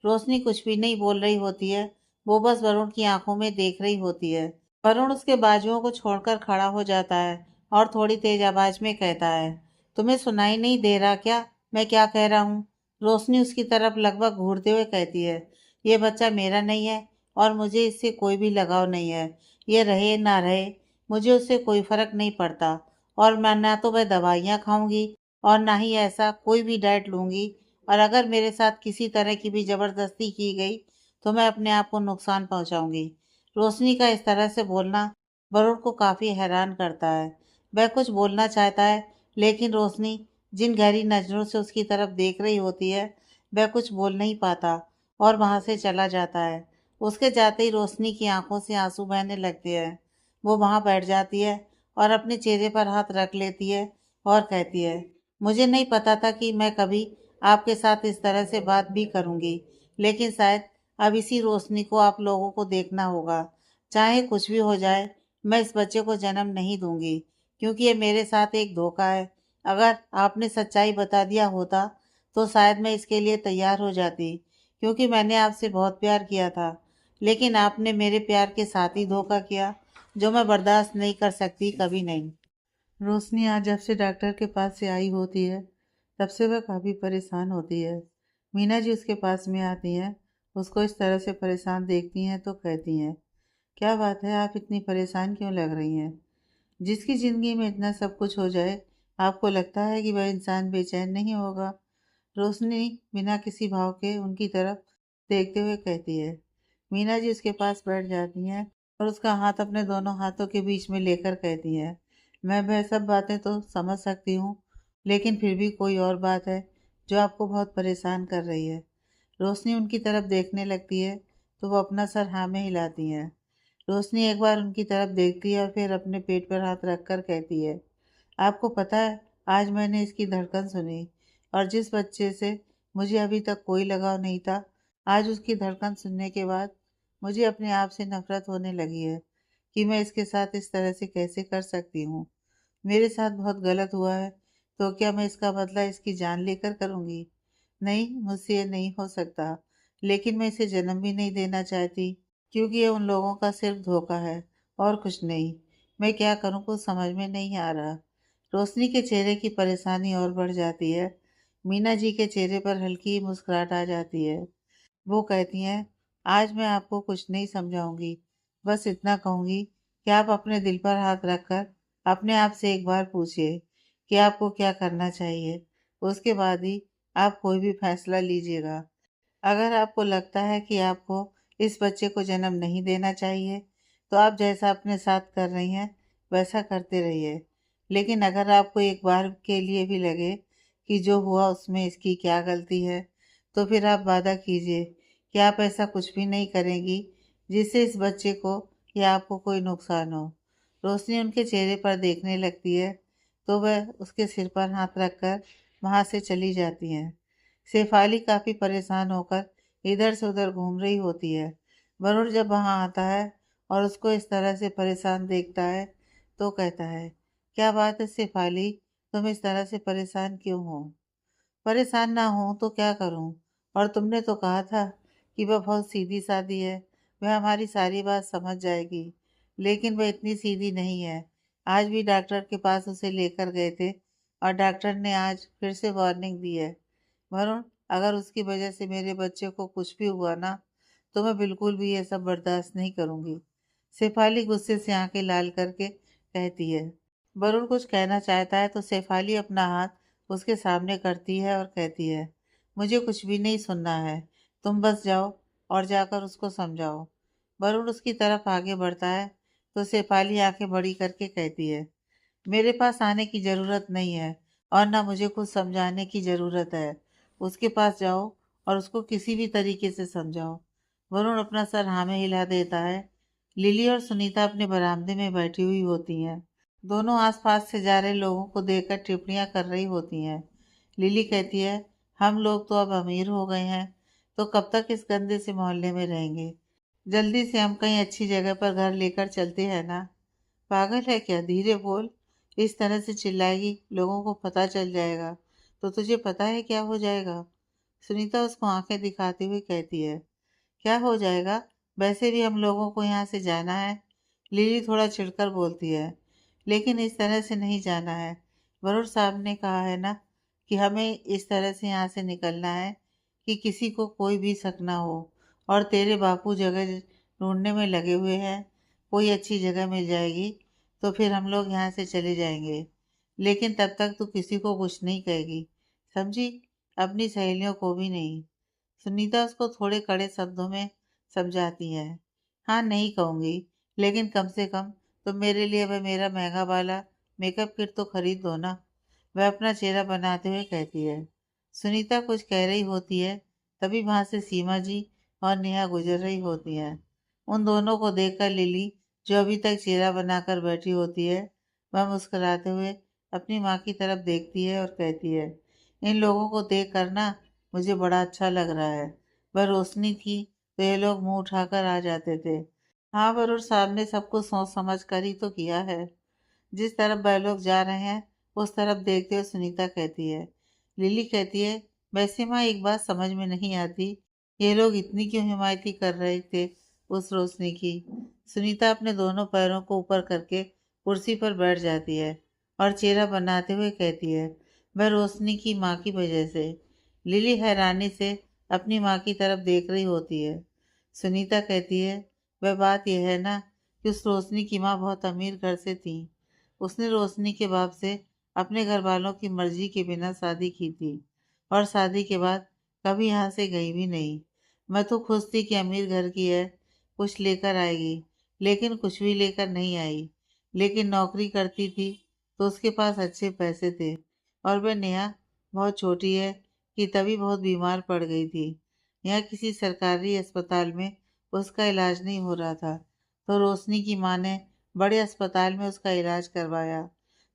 रोशनी कुछ भी नहीं बोल रही होती है। वो बस वरुण की आंखों में देख रही होती है। वरुण उसके बाजुओं को छोड़कर खड़ा हो जाता है और थोड़ी तेज आवाज में कहता है, तुम्हें सुनाई नहीं दे रहा क्या मैं क्या कह रहा हूँ। रोशनी उसकी तरफ लगभग घूरते हुए कहती है, ये बच्चा मेरा नहीं है और मुझे इससे कोई भी लगाव नहीं है। ये रहे ना रहे, मुझे उससे कोई फर्क नहीं पड़ता और मैं ना तो वह दवाइयाँ खाऊंगी और ना ही ऐसा कोई भी डाइट लूंगी। और अगर मेरे साथ किसी तरह की भी जबरदस्ती की गई तो मैं अपने आप को नुकसान पहुंचाऊंगी। रोशनी का इस तरह से बोलना वरुण को काफी हैरान करता है। वह कुछ बोलना चाहता है, लेकिन रोशनी जिन गहरी नजरों से उसकी तरफ देख रही होती है, वह कुछ बोल नहीं पाता और वहां से चला जाता है। उसके जाते ही रोशनी की आंखों से आंसू बहने लगते हैं। वो वहां बैठ जाती है और अपने चेहरे पर हाथ रख लेती है और कहती है, मुझे नहीं पता था कि मैं कभी आपके साथ इस तरह से बात भी करूंगी, लेकिन शायद अब इसी रोशनी को आप लोगों को देखना होगा। चाहे कुछ भी हो जाए, मैं इस बच्चे को जन्म नहीं दूंगी, क्योंकि ये मेरे साथ एक धोखा है। अगर आपने सच्चाई बता दिया होता तो शायद मैं इसके लिए तैयार हो जाती, क्योंकि मैंने आपसे बहुत प्यार किया था। लेकिन आपने मेरे प्यार के साथ ही धोखा किया, जो मैं बर्दाश्त नहीं कर सकती, कभी नहीं। रोशनी आज जब से डॉक्टर के पास से आई होती है, तब से वह काफ़ी परेशान होती है। मीना जी उसके पास में आती हैं, उसको इस तरह से परेशान देखती हैं तो कहती हैं, क्या बात है, आप इतनी परेशान क्यों लग रही हैं। जिसकी ज़िंदगी में इतना सब कुछ हो जाए, आपको लगता है कि वह इंसान बेचैन नहीं होगा। रोशनी बिना किसी भाव के उनकी तरफ देखते हुए कहती है। मीना जी उसके पास बैठ जाती हैं और उसका हाथ अपने दोनों हाथों के बीच में लेकर कहती हैं, मैं वह सब बातें तो समझ सकती हूँ, लेकिन फिर भी कोई और बात है जो आपको बहुत परेशान कर रही है। रोशनी उनकी तरफ देखने लगती है तो वो अपना सर हाँ में हिलाती हैं। रोशनी एक बार उनकी तरफ देखती है और फिर अपने पेट पर हाथ रखकर कहती है, आपको पता है, आज मैंने इसकी धड़कन सुनी और जिस बच्चे से मुझे अभी तक कोई लगाव नहीं था, आज उसकी धड़कन सुनने के बाद मुझे अपने आप से नफरत होने लगी है कि मैं इसके साथ इस तरह से कैसे कर सकती हूँ। मेरे साथ बहुत गलत हुआ है, तो क्या मैं इसका बदला इसकी जान लेकर करूँगी। नहीं, मुझसे ये नहीं हो सकता, लेकिन मैं इसे जन्म भी नहीं देना चाहती। क्योंकि ये उन लोगों का सिर्फ धोखा है और कुछ नहीं। मैं क्या करूं, कुछ समझ में नहीं आ रहा। रोशनी के चेहरे की परेशानी और बढ़ जाती है। मीना जी के चेहरे पर हल्की मुस्कुराहट आ जाती है। वो कहती हैं, आज मैं आपको कुछ नहीं समझाऊंगी, बस इतना कहूंगी कि आप अपने दिल पर हाथ रखकर अपने आप से एक बार पूछिए कि आपको क्या करना चाहिए। उसके बाद ही आप कोई भी फैसला लीजिएगा। अगर आपको लगता है कि आपको इस बच्चे को जन्म नहीं देना चाहिए, तो आप जैसा अपने साथ कर रही हैं वैसा करते रहिए। लेकिन अगर आपको एक बार के लिए भी लगे कि जो हुआ उसमें इसकी क्या गलती है, तो फिर आप वादा कीजिए कि आप ऐसा कुछ भी नहीं करेंगी जिससे इस बच्चे को या आपको कोई नुकसान हो। रोशनी उनके चेहरे पर देखने लगती है, तो वह उसके सिर पर हाथ रखकर वहां से चली जाती हैं। शेफाली काफी परेशान होकर इधर से उधर घूम रही होती है। वरुण जब वहां आता है और उसको इस तरह से परेशान देखता है, तो कहता है, क्या बात है शेफाली, तुम इस तरह से परेशान क्यों हो? परेशान ना हूं तो क्या करूं? और तुमने तो कहा था कि वह बहुत सीधी सादी है, वह हमारी सारी बात समझ जाएगी। लेकिन वह इतनी सीधी नहीं है। आज भी डॉक्टर के पास उसे लेकर गए थे और डॉक्टर ने आज फिर से वार्निंग दी है। वरुण, अगर उसकी वजह से मेरे बच्चे को कुछ भी हुआ ना, तो मैं बिल्कुल भी ये सब बर्दाश्त नहीं करूंगी। शेफाली गुस्से से आंखें लाल करके कहती है। वरुण कुछ कहना चाहता है तो शेफाली अपना हाथ उसके सामने करती है और कहती है, मुझे कुछ भी नहीं सुनना है, तुम बस जाओ और जाकर उसको समझाओ। वरुण उसकी तरफ आगे बढ़ता है तो शेफाली आंखें बड़ी करके कहती है, मेरे पास आने की ज़रूरत नहीं है और ना मुझे कुछ समझाने की ज़रूरत है। उसके पास जाओ और उसको किसी भी तरीके से समझाओ। वरुण अपना सर हाँ में हिला देता है। लिली और सुनीता अपने बरामदे में बैठी हुई होती हैं। दोनों आसपास से जा रहे लोगों को देखकर टिप्पणियां कर रही होती हैं। लिली कहती है, हम लोग तो अब अमीर हो गए हैं, तो कब तक इस गंदे से मोहल्ले में रहेंगे? जल्दी से हम कहीं अच्छी जगह पर घर लेकर चलते हैं ना। पागल है क्या, धीरे बोल। इस तरह से चिल्लाएगी, लोगों को पता चल जाएगा तो तुझे पता है क्या हो जाएगा? सुनीता उसको आंखें दिखाते हुए कहती है, क्या हो जाएगा? वैसे भी हम लोगों को यहाँ से जाना है। लिली थोड़ा चिढ़कर बोलती है, लेकिन इस तरह से नहीं जाना है। वरुण साहब ने कहा है ना कि हमें इस तरह से यहाँ से निकलना है कि किसी को कोई भी शक ना हो। और तेरे बापू जगह ढूंढने में लगे हुए हैं, कोई अच्छी जगह मिल जाएगी तो फिर हम लोग यहाँ से चले जाएंगे। लेकिन तब तक तू किसी को कुछ नहीं कहेगी, समझी? अपनी सहेलियों को भी नहीं। सुनीता उसको थोड़े कड़े शब्दों में समझाती है। हाँ, नहीं कहूँगी, लेकिन कम से कम तुम मेरे लिए वह मेरा महंगा वाला मेकअप किट तो खरीद दो ना। वह अपना चेहरा बनाते हुए कहती है। सुनीता कुछ कह रही होती है, तभी वहां से सीमा जी और नेहा गुजर रही होती हैं। उन दोनों को देखकर लिली, जो अभी तक चेहरा बनाकर बैठी होती है, वह मुस्कुराते हुए अपनी माँ की तरफ देखती है और कहती है, इन लोगों को देख कर ना मुझे बड़ा अच्छा लग रहा है। वह रोशनी थी तो ये लोग मुंह उठाकर आ जाते थे। हाँ, वरुण साहब ने सब कुछ सोच समझ कर ही तो किया है। जिस तरफ वह लोग जा रहे हैं उस तरफ देखते हुए सुनीता कहती है। लिली कहती है, वैसे माँ एक बात समझ में नहीं आती, ये लोग इतनी क्यों हिमायती कर रहे थे उस रोशनी की? सुनीता अपने दोनों पैरों को ऊपर करके कुर्सी पर बैठ जाती है और चेहरा बनाते हुए कहती है, वह रोशनी की माँ की वजह से। लिली हैरानी से अपनी माँ की तरफ देख रही होती है। सुनीता कहती है, वह बात यह है ना कि उस रोशनी की माँ बहुत अमीर घर से थी। उसने रोशनी के बाप से अपने घर वालों की मर्जी के बिना शादी की थी और शादी के बाद कभी यहाँ से गई भी नहीं। मैं तो खुश थी कि अमीर घर की है, कुछ लेकर आएगी, लेकिन कुछ भी लेकर नहीं आई। लेकिन नौकरी करती थी तो उसके पास अच्छे पैसे थे और वह नेहा बहुत छोटी है कि तभी बहुत बीमार पड़ गई थी। यहाँ किसी सरकारी अस्पताल में उसका इलाज नहीं हो रहा था, तो रोशनी की माँ ने बड़े अस्पताल में उसका इलाज करवाया,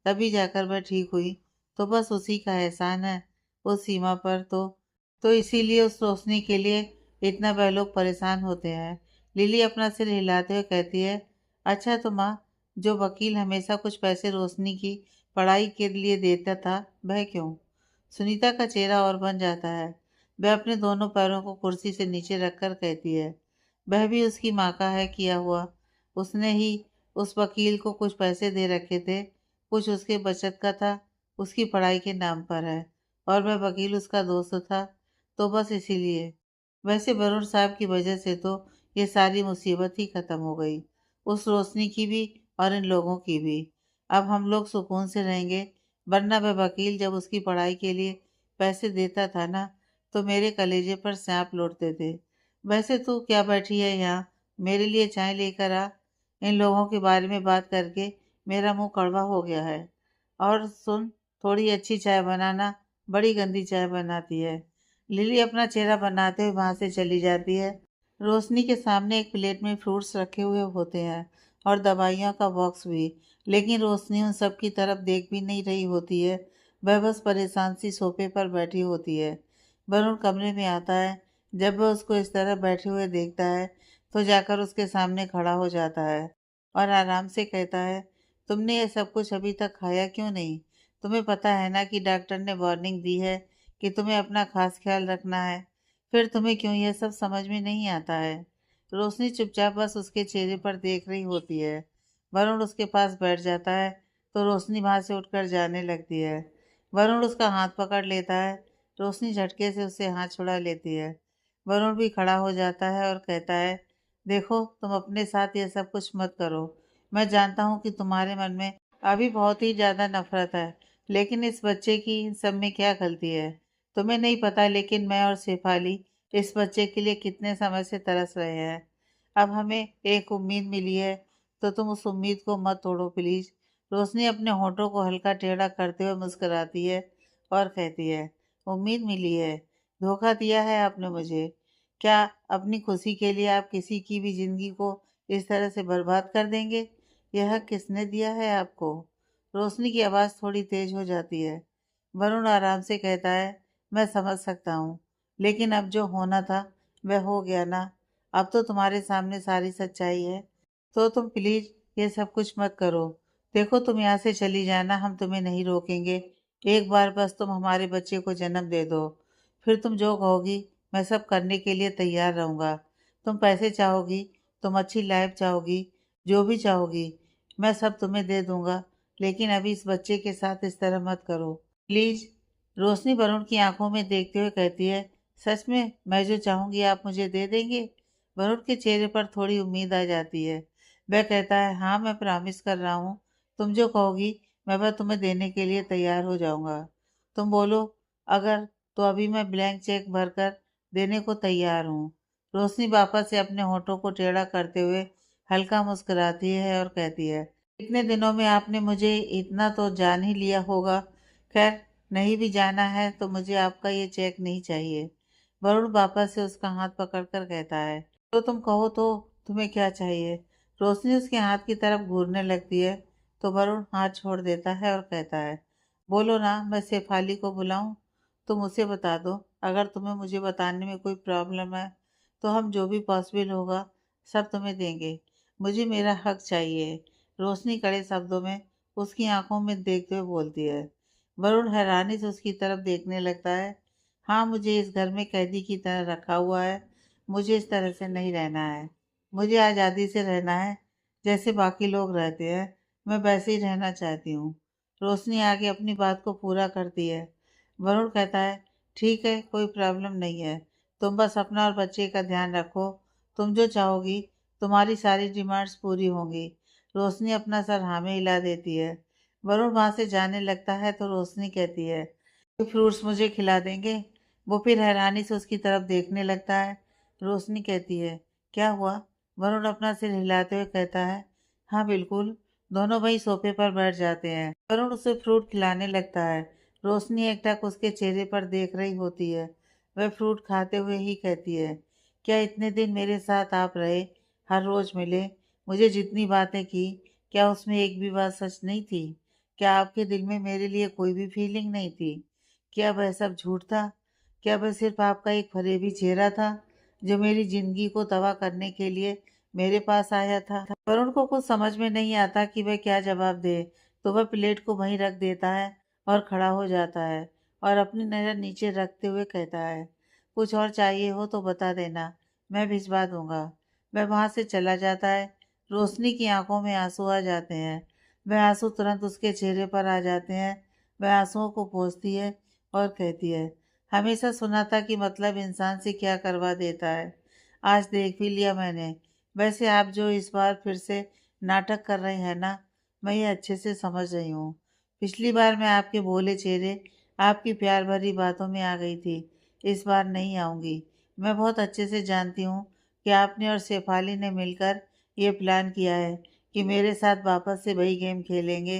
तभी जाकर वह ठीक हुई। तो बस उसी का एहसान है उस सीमा पर। तो इसीलिए उस रोशनी के लिए इतना वह लोग परेशान होते हैं। लिली अपना सिर हिलाते हुए कहती है, अच्छा तो माँ, जो वकील हमेशा कुछ पैसे रोशनी की पढ़ाई के लिए देता था, वह क्यों? सुनीता का चेहरा और बन जाता है। वह अपने दोनों पैरों को कुर्सी से नीचे रखकर कहती है, वह भी उसकी माँ का है किया हुआ। उसने ही उस वकील को कुछ पैसे दे रखे थे, कुछ उसके बचत का था, उसकी पढ़ाई के नाम पर है। और वह वकील उसका दोस्त था, तो बस इसीलिए। वैसे वरुण साहब की वजह से तो ये सारी मुसीबत ही खत्म हो गई, उस रोशनी की भी और इन लोगों की भी। अब हम लोग सुकून से रहेंगे, वरना वह वकील जब उसकी पढ़ाई के लिए पैसे देता था ना, तो मेरे कलेजे पर सांप लौटते थे। वैसे तू क्या बैठी है यहाँ, मेरे लिए चाय लेकर आ। इन लोगों के बारे में बात करके मेरा मुंह कड़वा हो गया है। और सुन, थोड़ी अच्छी चाय बनाना, बड़ी गंदी चाय बनाती है। लिली अपना चेहरा बनाते हुए वहां से चली जाती है। रोशनी के सामने एक प्लेट में फ्रूट्स रखे हुए होते हैं और दवाइयों का बॉक्स भी, लेकिन रोशनी उन सब की तरफ देख भी नहीं रही होती है। वह बस परेशान सी सोफे पर बैठी होती है। वरुण कमरे में आता है। जब वह उसको इस तरह बैठे हुए देखता है, तो जाकर उसके सामने खड़ा हो जाता है और आराम से कहता है, तुमने ये सब कुछ अभी तक खाया क्यों नहीं? तुम्हें पता है ना कि डॉक्टर ने वार्निंग दी है कि तुम्हें अपना खास ख्याल रखना है। फिर तुम्हें क्यों यह सब समझ में नहीं आता है? रोशनी चुपचाप बस उसके चेहरे पर देख रही होती है। वरुण उसके पास बैठ जाता है, तो रोशनी वहां से उठकर जाने लगती है। वरुण उसका हाथ पकड़ लेता है। रोशनी झटके से उससे हाथ छुड़ा लेती है। वरुण भी खड़ा हो जाता है और कहता है, देखो तुम अपने साथ ये सब कुछ मत करो। मैं जानता हूँ कि तुम्हारे मन में अभी बहुत ही ज़्यादा नफरत है, लेकिन इस बच्चे की इन सब में क्या गलती है? तुम्हें नहीं पता, लेकिन मैं और शेफाली इस बच्चे के लिए कितने समय से तरस रहे हैं। अब हमें एक उम्मीद मिली है, तो तुम उस उम्मीद को मत तोड़ो प्लीज। रोशनी अपने होठों को हल्का टेढ़ा करते हुए मुस्कुराती है और कहती है, उम्मीद मिली है? धोखा दिया है आपने मुझे। क्या अपनी खुशी के लिए आप किसी की भी जिंदगी को इस तरह से बर्बाद कर देंगे? यह हक किसने दिया है आपको? रोशनी की आवाज़ थोड़ी तेज हो जाती है। वरुण आराम से कहता है, मैं समझ सकता हूँ, लेकिन अब जो होना था वह हो गया ना। अब तो तुम्हारे सामने सारी सच्चाई है, तो तुम प्लीज ये सब कुछ मत करो। देखो तुम यहाँ से चली जाना, हम तुम्हें नहीं रोकेंगे। एक बार बस तुम हमारे बच्चे को जन्म दे दो, फिर तुम जो कहोगी मैं सब करने के लिए तैयार रहूँगा। तुम पैसे चाहोगी, तुम अच्छी लाइफ चाहोगी, जो भी चाहोगी मैं सब तुम्हें दे दूंगा, लेकिन अभी इस बच्चे के साथ इस तरह मत करो प्लीज। रोशनी वरुण की आंखों में देखते हुए कहती है, सच में मैं जो चाहूंगी आप मुझे दे देंगे? वरुण के चेहरे पर थोड़ी उम्मीद आ जाती है। वह कहता है, हाँ मैं प्रॉमिस कर रहा हूँ, तुम जो कहोगी मैं वह तुम्हें देने के लिए तैयार हो जाऊंगा। तुम बोलो अगर, तो अभी मैं ब्लैंक चेक भरकर देने को तैयार हूँ। रोशनी वापस से अपने होठों को टेढ़ा करते हुए हल्का मुस्कुराती है और कहती है, इतने दिनों में आपने मुझे इतना तो जान ही लिया होगा। खैर, नहीं भी जाना है तो मुझे आपका ये चेक नहीं चाहिए। वरुण वापस से उसका हाथ पकड़कर कहता है, तो तुम कहो तो तुम्हें क्या चाहिए? रोशनी उसके हाथ की तरफ घूरने लगती है, तो वरुण हाथ छोड़ देता है और कहता है, बोलो ना, मैं शेफाली को बुलाऊं? तुम उसे बता दो। अगर तुम्हें मुझे बताने में कोई प्रॉब्लम है, तो हम जो भी पॉसिबल होगा सब तुम्हें देंगे। मुझे मेरा हक चाहिए। रोशनी कड़े शब्दों में उसकी आंखों में देखते हुए बोलती है। वरुण हैरानी से उसकी तरफ देखने लगता है। हाँ, मुझे इस घर में कैदी की तरह रखा हुआ है। मुझे इस तरह से नहीं रहना है। मुझे आज़ादी से रहना है, जैसे बाकी लोग रहते हैं। मैं वैसे ही रहना चाहती हूँ। रोशनी आगे अपनी बात को पूरा करती है। वरुण कहता है, ठीक है, कोई प्रॉब्लम नहीं है। तुम बस अपना और बच्चे का ध्यान रखो। तुम जो चाहोगी, तुम्हारी सारी डिमांड्स पूरी होंगी। रोशनी अपना सर हाँ में हिला देती है। वरुण वहां से जाने लगता है, तो रोशनी कहती है, "ये फ्रूट्स मुझे खिला देंगे?" वो फिर हैरानी से उसकी तरफ देखने लगता है। रोशनी कहती है, क्या हुआ? वरुण अपना सिर हिलाते हुए कहता है, हाँ बिल्कुल। दोनों वही सोफे पर बैठ जाते हैं। वरुण उसे फ्रूट खिलाने लगता है। रोशनी एकटक उसके चेहरे पर देख रही होती है। वह फ्रूट खाते हुए ही कहती है, क्या इतने दिन मेरे साथ आप रहे, हर रोज मिले, मुझे जितनी बातें की, क्या उसमें एक भी बात सच नहीं थी? क्या आपके दिल में मेरे लिए कोई भी फीलिंग नहीं थी? क्या वह सब झूठ था? क्या वह सिर्फ आपका एक फरेबी चेहरा था, जो मेरी जिंदगी को तबाह करने के लिए मेरे पास आया था? वरुण को कुछ समझ में नहीं आता कि वह क्या जवाब दे, तो वह प्लेट को वहीं रख देता है और खड़ा हो जाता है और अपनी नज़र नीचे रखते हुए कहता है, कुछ और चाहिए हो तो बता देना, मैं भिजवा दूंगा। वह वहाँ से चला जाता है। रोशनी की आंखों में आंसू आ जाते हैं। वह आंसू तुरंत उसके चेहरे पर आ जाते हैं। वह आंसुओं को पोंछती है और कहती है, हमेशा सुना था कि मतलब इंसान से क्या करवा देता है। आज देख भी लिया मैंने। वैसे आप जो इस बार फिर से नाटक कर रहे हैं ना, मैं ये अच्छे से समझ रही हूँ। पिछली बार मैं आपके भोले चेहरे, आपकी प्यार भरी बातों में आ गई थी। इस बार नहीं आऊँगी। मैं बहुत अच्छे से जानती हूँ कि आपने और शेफाली ने मिलकर ये प्लान किया है कि मेरे साथ वापस से वही गेम खेलेंगे,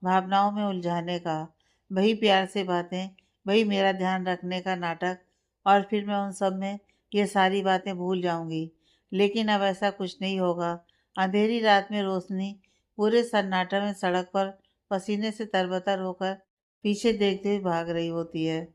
भावनाओं में उलझाने का, वही प्यार से बातें, वही मेरा ध्यान रखने का नाटक, और फिर मैं उन सब में ये सारी बातें भूल जाऊंगी। लेकिन अब ऐसा कुछ नहीं होगा। अंधेरी रात में रोशनी पूरे सन्नाटे में सड़क पर पसीने से तरबतर होकर पीछे देखते हुए भाग रही होती है।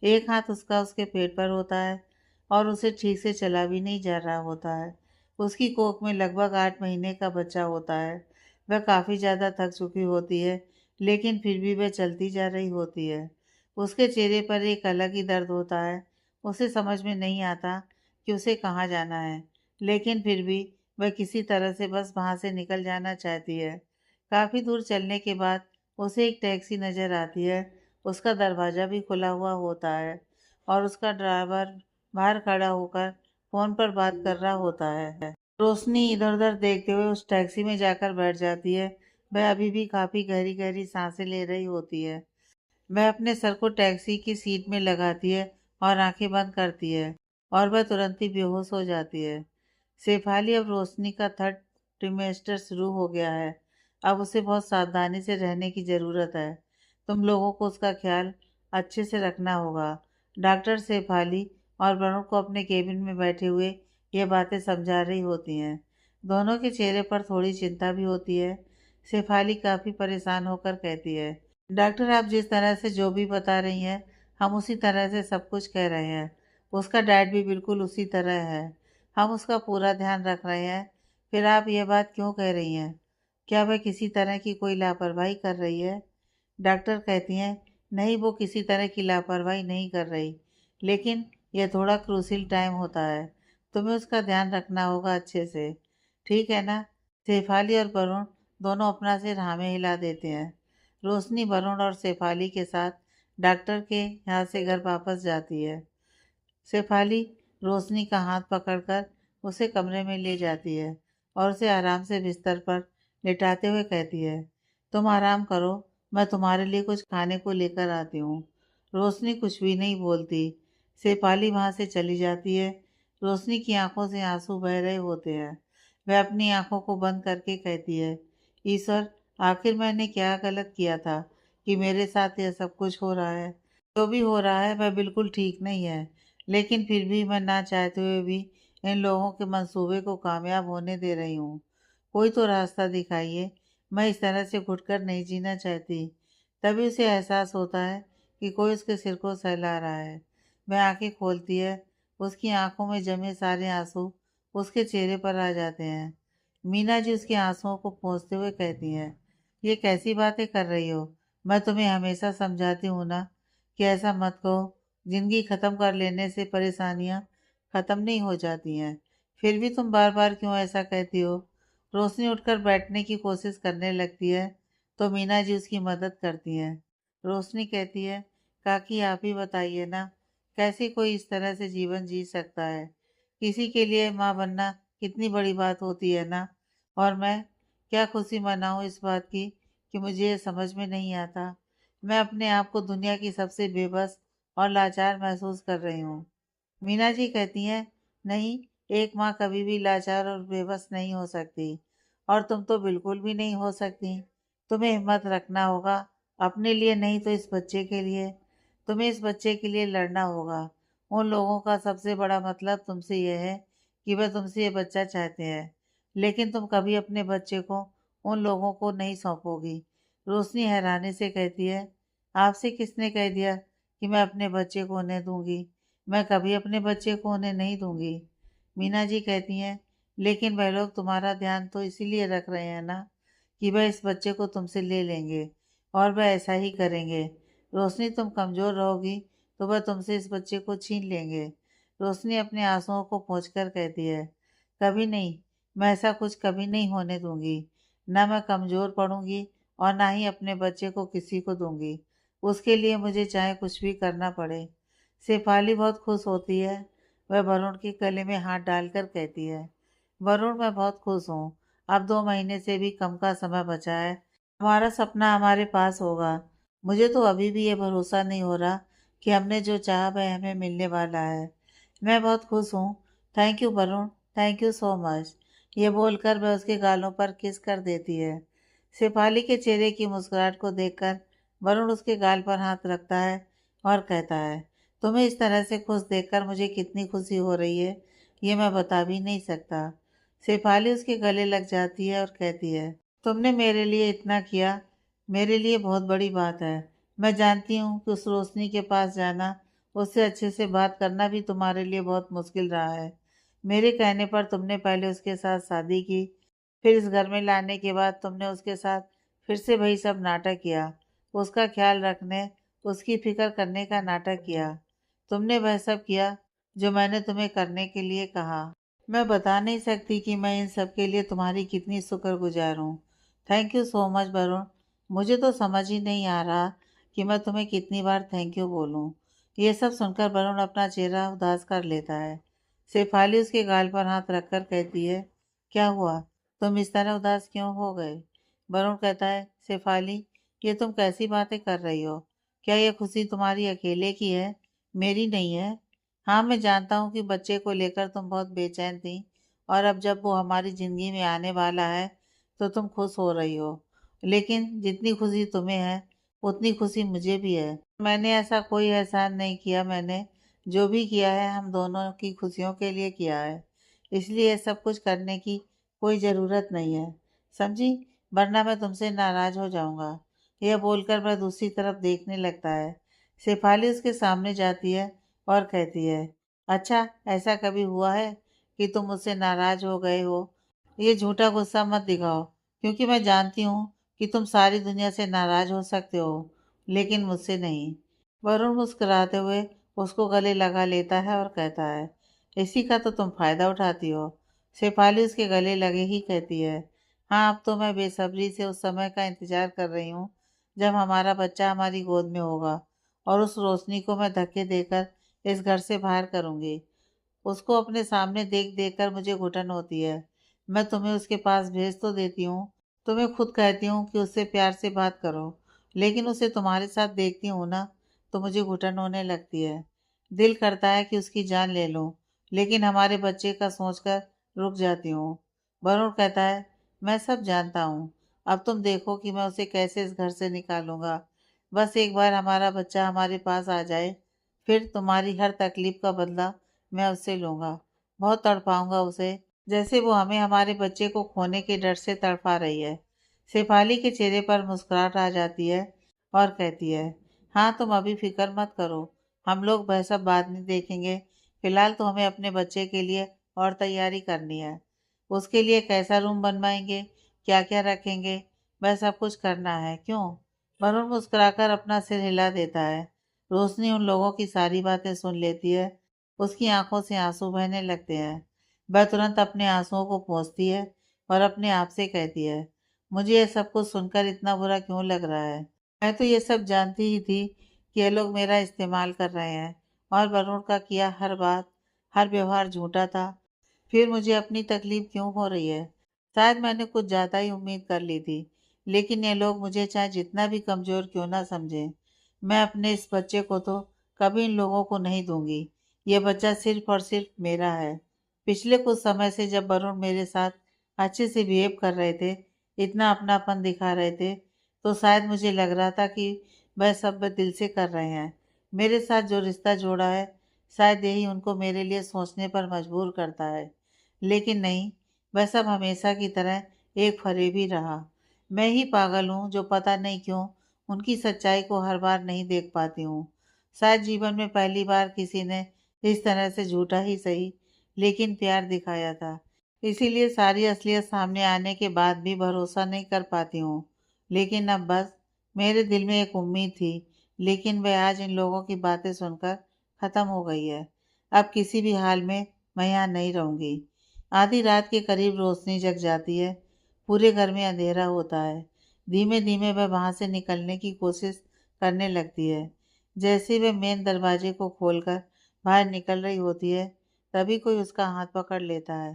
एक हाथ उसका उसके पेट पर होता है और उसे ठीक से चला भी नहीं जा रहा होता है। उसकी कोख में लगभग 8 महीने का बच्चा होता है। वह काफ़ी ज़्यादा थक चुकी होती है, लेकिन फिर भी वह चलती जा रही होती है। उसके चेहरे पर एक अलग ही दर्द होता है। उसे समझ में नहीं आता कि उसे कहाँ जाना है, लेकिन फिर भी वह किसी तरह से बस वहाँ से निकल जाना चाहती है। काफ़ी दूर चलने के बाद उसे एक टैक्सी नज़र आती है। उसका दरवाज़ा भी खुला हुआ होता है और उसका ड्राइवर बाहर खड़ा होकर फ़ोन पर बात कर रहा होता है। रोशनी इधर-उधर देखते हुए उस टैक्सी में जाकर बैठ जाती है। वह अभी भी काफ़ी गहरी-गहरी सांसें ले रही होती है। वह अपने सर को टैक्सी की सीट में लगाती है और आंखें बंद करती है और वह तुरंत ही बेहोश हो जाती है। शेफाली, अब रोशनी का थर्ड ट्रिमेस्टर शुरू हो गया है। अब उसे बहुत सावधानी से रहने की ज़रूरत है। तुम लोगों को उसका ख्याल अच्छे से रखना होगा। डॉक्टर शेफाली और वरुण को अपने केबिन में बैठे हुए ये बातें समझा रही होती हैं। दोनों के चेहरे पर थोड़ी चिंता भी होती है। शेफाली काफ़ी परेशान होकर कहती है, डॉक्टर, आप जिस तरह से जो भी बता रही हैं, हम उसी तरह से सब कुछ कह रहे हैं। उसका डाइट भी बिल्कुल उसी तरह है। हम उसका पूरा ध्यान रख रहे हैं। फिर आप ये बात क्यों कह रही हैं? क्या वह किसी तरह की कोई लापरवाही कर रही है? डॉक्टर कहती हैं, नहीं, वो किसी तरह की लापरवाही नहीं कर रही, लेकिन यह थोड़ा क्रूसिल टाइम होता है। तुम्हें उसका ध्यान रखना होगा अच्छे से। ठीक है ना? शेफाली और वरुण दोनों अपना सिर हाँ में हिला देते हैं। रोशनी वरुण और शेफाली के साथ डॉक्टर के यहाँ से घर वापस जाती है। शेफाली रोशनी का हाथ पकड़कर उसे कमरे में ले जाती है और उसे आराम से बिस्तर पर लेटाते हुए कहती है, तुम आराम करो, मैं तुम्हारे लिए कुछ खाने को लेकर आती हूँ। रोशनी कुछ भी नहीं बोलती। शेफाली वहाँ से चली जाती है। रोशनी की आंखों से आंसू बह रहे होते हैं। वह अपनी आंखों को बंद करके कहती है, ईश्वर, आखिर मैंने क्या गलत किया था कि मेरे साथ यह सब कुछ हो रहा है। जो भी हो रहा है वह बिल्कुल ठीक नहीं है, लेकिन फिर भी मैं ना चाहते हुए भी इन लोगों के मंसूबे को कामयाब होने दे रही हूँ। कोई तो रास्ता दिखाइए। मैं इस तरह से घुटकर नहीं जीना चाहती। तभी उसे एहसास होता है कि कोई उसके सिर को सहला रहा है। वह आंखें खोलती है। उसकी आंखों में जमे सारे आंसू उसके चेहरे पर आ जाते हैं। मीना जी उसके आंसुओं को पोंछते हुए कहती हैं, ये कैसी बातें कर रही हो? मैं तुम्हें हमेशा समझाती हूँ ना कि ऐसा मत कहो। ज़िंदगी ख़त्म कर लेने से परेशानियाँ ख़त्म नहीं हो जाती हैं। फिर भी तुम बार बार क्यों ऐसा कहती हो? रोशनी उठकर बैठने की कोशिश करने लगती है तो मीना जी उसकी मदद करती हैं। रोशनी कहती है, काकी, आप ही बताइए ना, कैसे कोई इस तरह से जीवन जी सकता है? किसी के लिए माँ बनना कितनी बड़ी बात होती है ना। और मैं क्या खुशी मनाऊँ इस बात की कि मुझे ये समझ में नहीं आता। मैं अपने आप को दुनिया की सबसे बेबस और लाचार महसूस कर रही हूँ। मीना जी कहती हैं, नहीं, एक माँ कभी भी लाचार और बेबस नहीं हो सकती, और तुम तो बिल्कुल भी नहीं हो सकती। तुम्हें हिम्मत रखना होगा, अपने लिए नहीं तो इस बच्चे के लिए। तुम्हें इस बच्चे के लिए लड़ना होगा। उन लोगों का सबसे बड़ा मतलब तुमसे यह है कि वह तुमसे ये बच्चा चाहते हैं, लेकिन तुम कभी अपने बच्चे को उन लोगों को नहीं सौंपोगी। रोशनी हैरानी से कहती है, आपसे किसने कह दिया कि मैं अपने बच्चे को उन्हें दूंगी? मैं कभी अपने बच्चे को उन्हें नहीं दूंगी। मीना जी कहती हैं, लेकिन वह लोग तुम्हारा ध्यान तो इसीलिए रख रहे हैं ना कि वह इस बच्चे को तुमसे ले लेंगे, और वह ऐसा ही करेंगे। रोशनी, तुम कमज़ोर रहोगी तो वह तुमसे इस बच्चे को छीन लेंगे। रोशनी अपने आंसुओं को पोंछकर कहती है, कभी नहीं, मैं ऐसा कुछ कभी नहीं होने दूंगी। ना मैं कमज़ोर पड़ूंगी और ना ही अपने बच्चे को किसी को दूंगी। उसके लिए मुझे चाहे कुछ भी करना पड़े। शेफाली बहुत खुश होती है। वह वरुण के गले में हाथ डालकर कहती है, वरुण, मैं बहुत खुश हूँ। अब 2 महीने से भी कम का समय बचा है। हमारा सपना हमारे पास होगा। मुझे तो अभी भी ये भरोसा नहीं हो रहा कि हमने जो चाहा वह हमें मिलने वाला है। मैं बहुत खुश हूँ। Thank you Varun, thank you so much. ये बोलकर वह उसके गालों पर किस कर देती है। शेफाली के चेहरे की मुस्कुराहट को देखकर वरुण उसके गाल पर हाथ रखता है और कहता है, तुम्हें इस तरह से खुश देखकर मुझे कितनी खुशी हो रही है, ये मैं बता भी नहीं सकता। शेफाली उसके गले लग जाती है और कहती है, तुमने मेरे लिए इतना किया, मेरे लिए बहुत बड़ी बात है। मैं जानती हूँ कि उस रोशनी के पास जाना, उससे अच्छे से बात करना भी तुम्हारे लिए बहुत मुश्किल रहा है। मेरे कहने पर तुमने पहले उसके साथ शादी की, फिर इस घर में लाने के बाद तुमने उसके साथ फिर से वही सब नाटक किया। उसका ख्याल रखने, उसकी फिक्र करने का नाटक किया। तुमने वह सब किया जो मैंने तुम्हें करने के लिए कहा। मैं बता नहीं सकती कि मैं इन सब के लिए तुम्हारी कितनी शुक्रगुजार हूँ। Thank you so much Varun. मुझे तो समझ ही नहीं आ रहा कि मैं तुम्हें कितनी बार थैंक यू बोलूँ। ये सब सुनकर वरुण अपना चेहरा उदास कर लेता है। शेफाली उसके गाल पर हाथ रखकर कहती है, क्या हुआ, तुम इस तरह उदास क्यों हो गए? वरुण कहता है, शेफाली, ये तुम कैसी बातें कर रही हो? क्या ये खुशी तुम्हारी अकेले की है, मेरी नहीं है? हाँ, मैं जानता हूँ कि बच्चे को लेकर तुम बहुत बेचैन थी और अब जब वो हमारी ज़िंदगी में आने वाला है तो तुम खुश हो रही हो। लेकिन जितनी खुशी तुम्हें है उतनी खुशी मुझे भी है। मैंने ऐसा कोई एहसान नहीं किया। मैंने जो भी किया है हम दोनों की खुशियों के लिए किया है। इसलिए ये सब कुछ करने की कोई ज़रूरत नहीं है, समझी? वरना मैं तुमसे नाराज़ हो जाऊँगा। यह बोलकर वह दूसरी तरफ देखने लगता है। शेफाली उसके सामने जाती है और कहती है, अच्छा, ऐसा कभी हुआ है कि तुम मुझसे नाराज़ हो गए हो? ये झूठा गुस्सा मत दिखाओ, क्योंकि मैं जानती हूँ कि तुम सारी दुनिया से नाराज़ हो सकते हो, लेकिन मुझसे नहीं। वरुण मुस्कुराते हुए उसको गले लगा लेता है और कहता है, इसी का तो तुम फ़ायदा उठाती हो। शेफाली उसके गले लगे ही कहती है, हाँ, अब तो मैं बेसब्री से उस समय का इंतज़ार कर रही हूँ जब हमारा बच्चा हमारी गोद में होगा और उस रोशनी को मैं धक्के देकर इस घर से बाहर करूँगी। उसको अपने सामने देख देख कर मुझे घुटन होती है। मैं तुम्हें उसके पास भेज तो देती हूँ, तुम्हें खुद कहती हूँ कि उससे प्यार से बात करो, लेकिन उसे तुम्हारे साथ देखती हूँ ना, तो मुझे घुटन होने लगती है। दिल करता है कि उसकी जान ले लूँ, लेकिन हमारे बच्चे का सोचकर रुक जाती हूँ। वरुण कहता है, मैं सब जानता हूँ। अब तुम देखो कि मैं उसे कैसे इस घर से निकालूंगा। बस एक बार हमारा बच्चा हमारे पास आ जाए, फिर तुम्हारी हर तकलीफ का बदला मैं उससे लूँगा। बहुत तड़पाऊँगा उसे, जैसे वो हमें हमारे बच्चे को खोने के डर से तड़पा रही है। शेफाली के चेहरे पर मुस्कुराहट आ जाती है और कहती है, हाँ, तुम अभी फ़िक्र मत करो। हम लोग वह सब बाद में देखेंगे। फ़िलहाल तो हमें अपने बच्चे के लिए और तैयारी करनी है। उसके लिए कैसा रूम बनवाएँगे, क्या-क्या रखेंगे, वह सब कुछ करना है। क्यों? वरुण मुस्कुराकर अपना सिर हिला देता है। रोशनी उन लोगों की सारी बातें सुन लेती है। उसकी आंखों से आंसू बहने लगते हैं। वह तुरंत अपने आंसुओं को पोंछती है और अपने आप से कहती है, मुझे यह सब कुछ सुनकर इतना बुरा क्यों लग रहा है? मैं तो ये सब जानती ही थी कि ये लोग मेरा इस्तेमाल कर रहे हैं और वरुण का किया हर बात, हर व्यवहार झूठा था। फिर मुझे अपनी तकलीफ क्यों हो रही है? शायद मैंने कुछ ज़्यादा ही उम्मीद कर ली थी। लेकिन ये लोग मुझे चाहे जितना भी कमज़ोर क्यों ना समझें, मैं अपने इस बच्चे को तो कभी इन लोगों को नहीं दूंगी। ये बच्चा सिर्फ और सिर्फ मेरा है। पिछले कुछ समय से जब वरुण मेरे साथ अच्छे से बिहेव कर रहे थे, इतना अपनापन दिखा रहे थे, तो शायद मुझे लग रहा था कि वह सब वह दिल से कर रहे हैं। मेरे साथ जो रिश्ता जोड़ा है, शायद यही उनको मेरे लिए सोचने पर मजबूर करता है। लेकिन नहीं, वह सब हमेशा की तरह एक फरेब ही रहा। मैं ही पागल हूँ जो पता नहीं क्यों उनकी सच्चाई को हर बार नहीं देख पाती हूँ। शायद जीवन में पहली बार किसी ने इस तरह से झूठा ही सही, लेकिन प्यार दिखाया था। इसीलिए सारी असलियत सामने आने के बाद भी भरोसा नहीं कर पाती हूँ। लेकिन अब बस मेरे दिल में एक उम्मीद थी, लेकिन वह आज इन लोगों की बातें सुनकर ख़त्म हो गई है। अब किसी भी हाल में मैं यहाँ नहीं रहूँगी। आधी रात के करीब रोशनी जग जाती है। पूरे घर में अंधेरा होता है। धीमे धीमे वह वहां से निकलने की कोशिश करने लगती है। जैसे वह मेन दरवाजे को खोलकर बाहर निकल रही होती है, तभी कोई उसका हाथ पकड़ लेता है।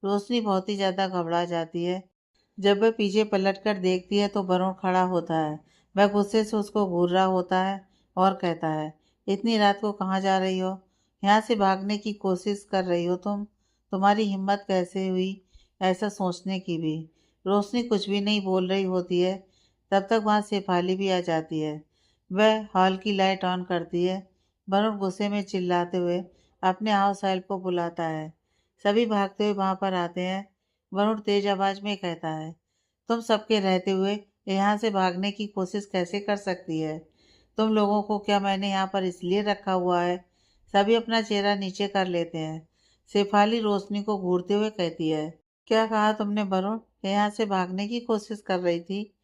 रोशनी बहुत ही ज्यादा घबरा जाती है। जब वह पीछे पलटकर देखती है तो वरुण खड़ा होता है। वह गुस्से से उसको घूर रहा होता है और कहता है, इतनी रात को कहाँ जा रही हो? यहाँ से भागने की कोशिश कर रही हो तुम? तुम्हारी हिम्मत कैसे हुई ऐसा सोचने की भी? रोशनी कुछ भी नहीं बोल रही होती है। तब तक वहाँ शेफाली भी आ जाती है। वह हॉल की लाइट ऑन करती है। वरुण गुस्से में चिल्लाते हुए अपने हाउस हेल्प को बुलाता है। सभी भागते हुए वहां पर आते हैं। वरुण तेज आवाज में कहता है, तुम सबके रहते हुए यहाँ से भागने की कोशिश कैसे कर सकती है? तुम लोगों को क्या मैंने यहाँ पर इसलिए रखा हुआ है? सभी अपना चेहरा नीचे कर लेते हैं। शेफाली रोशनी को घूरते हुए कहती है, क्या कहा तुमने वरुण? यहाँ से भागने की कोशिश कर रही थी?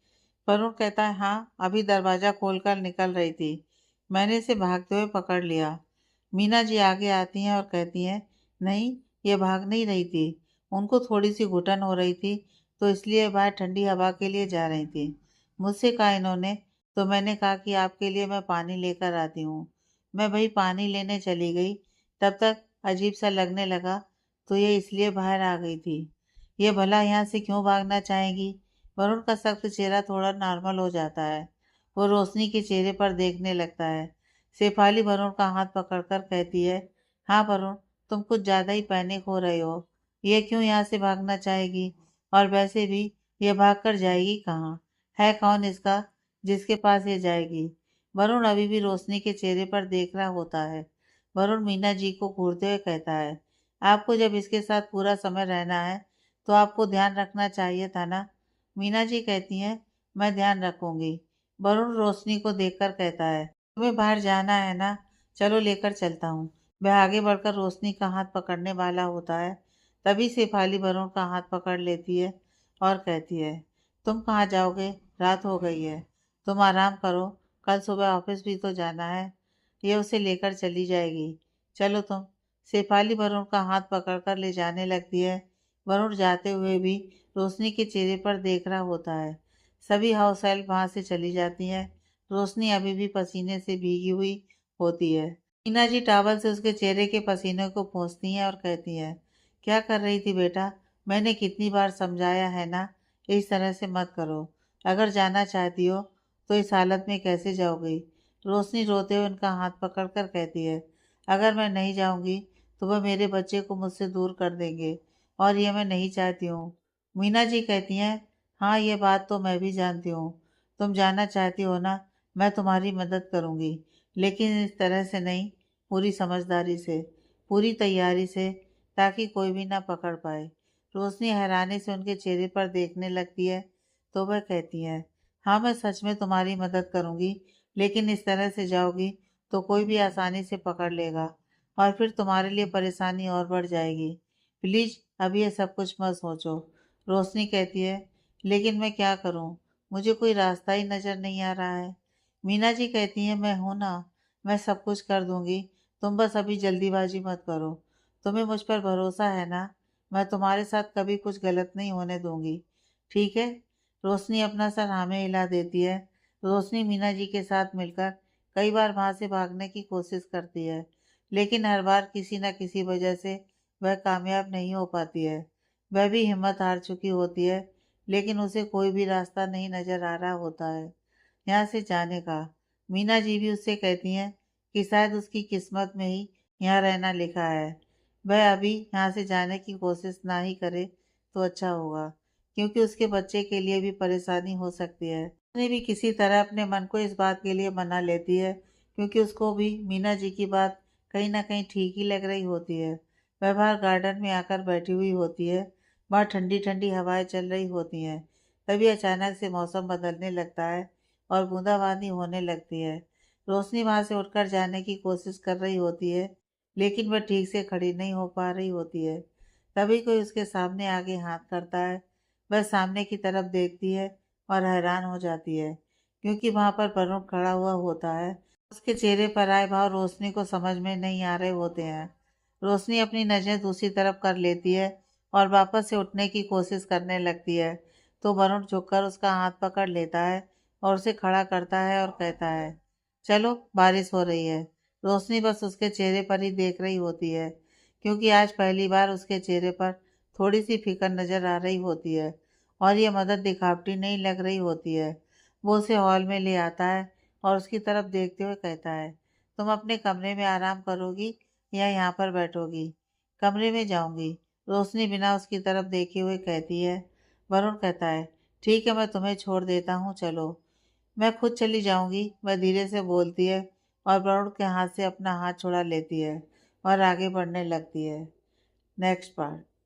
वरुण कहता है, हाँ, अभी दरवाजा खोलकर निकल रही थी। मैंने इसे भागते हुए पकड़ लिया। मीना जी आगे आती हैं और कहती हैं, नहीं, ये भाग नहीं रही थी। उनको थोड़ी सी घुटन हो रही थी, तो इसलिए बाहर ठंडी हवा के लिए जा रही थी। मुझसे कहा इन्होंने, तो मैंने कहा कि आपके लिए मैं पानी लेकर आती हूँ। मैं वही पानी लेने चली गई। तब तक अजीब सा लगने लगा, तो ये इसलिए बाहर आ गई थी। ये भला यहाँ से क्यों भागना चाहेगी? वरुण का सख्त चेहरा थोड़ा नॉर्मल हो जाता है। वो रोशनी के चेहरे पर देखने लगता है। शेफाली वरुण का हाथ पकड़कर कहती है, हाँ वरुण, तुम कुछ ज्यादा ही पैनिक हो रहे हो। ये क्यों यहाँ से भागना चाहेगी? और वैसे भी ये भाग कर जाएगी कहाँ? है कौन इसका जिसके पास ये जाएगी? वरुण अभी भी रोशनी के चेहरे पर देख रहा होता है। वरुण मीना जी को घूरते हुए कहता है, आपको जब इसके साथ पूरा समय रहना है तो आपको ध्यान रखना चाहिए था ना? मीना जी कहती हैं, मैं ध्यान रखूंगी। वरुण रोशनी को देखकर कहता है, तुम्हें बाहर जाना है ना? चलो लेकर चलता हूँ। वह आगे बढ़कर रोशनी का हाथ पकड़ने वाला होता है। तभी शेफाली वरुण का हाथ पकड़ लेती है और कहती है, तुम कहाँ जाओगे? रात हो गई है। तुम आराम करो, कल सुबह ऑफिस भी तो जाना है। ये उसे लेकर चली जाएगी। चलो तुम। शेफाली वरुण का हाथ पकड़कर ले जाने लगती है। वरुण जाते हुए भी रोशनी के चेहरे पर देख रहा होता है। सभी हाउस हेल्प वहां से चली जाती हैं। रोशनी अभी भी पसीने से भीगी हुई होती है। मीना जी टावल से उसके चेहरे के पसीने को पोंछती हैं और कहती हैं, क्या कर रही थी बेटा? मैंने कितनी बार समझाया है ना, इस तरह से मत करो। अगर जाना चाहती हो तो इस हालत में कैसे जाओगी? रोशनी रोते हुए उनका हाथ पकड़कर कहती है, अगर मैं नहीं जाऊंगी तो वह मेरे बच्चे को मुझसे दूर कर देंगे और ये मैं नहीं चाहती हूँ। मीना जी कहती हैं, हाँ, ये बात तो मैं भी जानती हूँ। तुम जाना चाहती हो ना, मैं तुम्हारी मदद करूँगी, लेकिन इस तरह से नहीं, पूरी समझदारी से, पूरी तैयारी से, ताकि कोई भी ना पकड़ पाए। रोशनी हैरानी से उनके चेहरे पर देखने लगती है। तो वह कहती है, हाँ, मैं सच में तुम्हारी मदद करूँगी, लेकिन इस तरह से जाओगी तो कोई भी आसानी से पकड़ लेगा और फिर तुम्हारे लिए परेशानी और बढ़ जाएगी। प्लीज अभी ये सब कुछ मत सोचो। रोशनी कहती है, लेकिन मैं क्या करूं? मुझे कोई रास्ता ही नजर नहीं आ रहा है। मीना जी कहती हैं, मैं हूं ना, मैं सब कुछ कर दूंगी। तुम बस अभी जल्दीबाजी मत करो। तुम्हें मुझ पर भरोसा है ना? मैं तुम्हारे साथ कभी कुछ गलत नहीं होने दूंगी। ठीक है? रोशनी अपना सर हाँ में हिला देती है। रोशनी मीना जी के साथ मिलकर कई बार वहां से भागने की कोशिश करती है, लेकिन हर बार किसी न किसी वजह से वह कामयाब नहीं हो पाती है। वह भी हिम्मत हार चुकी होती है, लेकिन उसे कोई भी रास्ता नहीं नजर आ रहा होता है यहाँ से जाने का। मीना जी भी उससे कहती हैं कि शायद उसकी किस्मत में ही यहाँ रहना लिखा है। वह अभी यहाँ से जाने की कोशिश ना ही करे तो अच्छा होगा, क्योंकि उसके बच्चे के लिए भी परेशानी हो सकती है। उसने भी किसी तरह अपने मन को इस बात के लिए मना लेती है, क्योंकि उसको भी मीना जी की बात कहीं ना कहीं ठीक ही लग रही होती है। वह बाहर गार्डन में आकर बैठी हुई होती है। बाहर ठंडी ठंडी हवाएं चल रही होती हैं। तभी अचानक से मौसम बदलने लगता है और बूंदाबांदी होने लगती है। रोशनी वहां से उठकर जाने की कोशिश कर रही होती है, लेकिन वह ठीक से खड़ी नहीं हो पा रही होती है। तभी कोई उसके सामने आगे हाथ करता है। वह सामने की तरफ देखती है और हैरान हो जाती है, क्योंकि वहां पर वरुण खड़ा हुआ होता है। उसके चेहरे पर आए भाव रोशनी को समझ में नहीं आ रहे होते हैं। रोशनी अपनी नजरें दूसरी तरफ कर लेती है और वापस से उठने की कोशिश करने लगती है तो वरुण झुककर उसका हाथ पकड़ लेता है और उसे खड़ा करता है और कहता है, चलो बारिश हो रही है। रोशनी बस उसके चेहरे पर ही देख रही होती है, क्योंकि आज पहली बार उसके चेहरे पर थोड़ी सी फिक्र नजर आ रही होती है और ये मदद दिखावटी नहीं लग रही होती है। वो उसे हॉल में ले आता है और उसकी तरफ देखते हुए कहता है, तुम अपने कमरे में आराम करोगी या यहाँ पर बैठोगी? कमरे में जाऊंगी, रोशनी बिना उसकी तरफ देखे हुए कहती है। वरुण कहता है, ठीक है, मैं तुम्हें छोड़ देता हूँ, चलो। मैं खुद चली जाऊंगी, वह धीरे से बोलती है और वरुण के हाथ से अपना हाथ छुड़ा लेती है और आगे बढ़ने लगती है। Next part.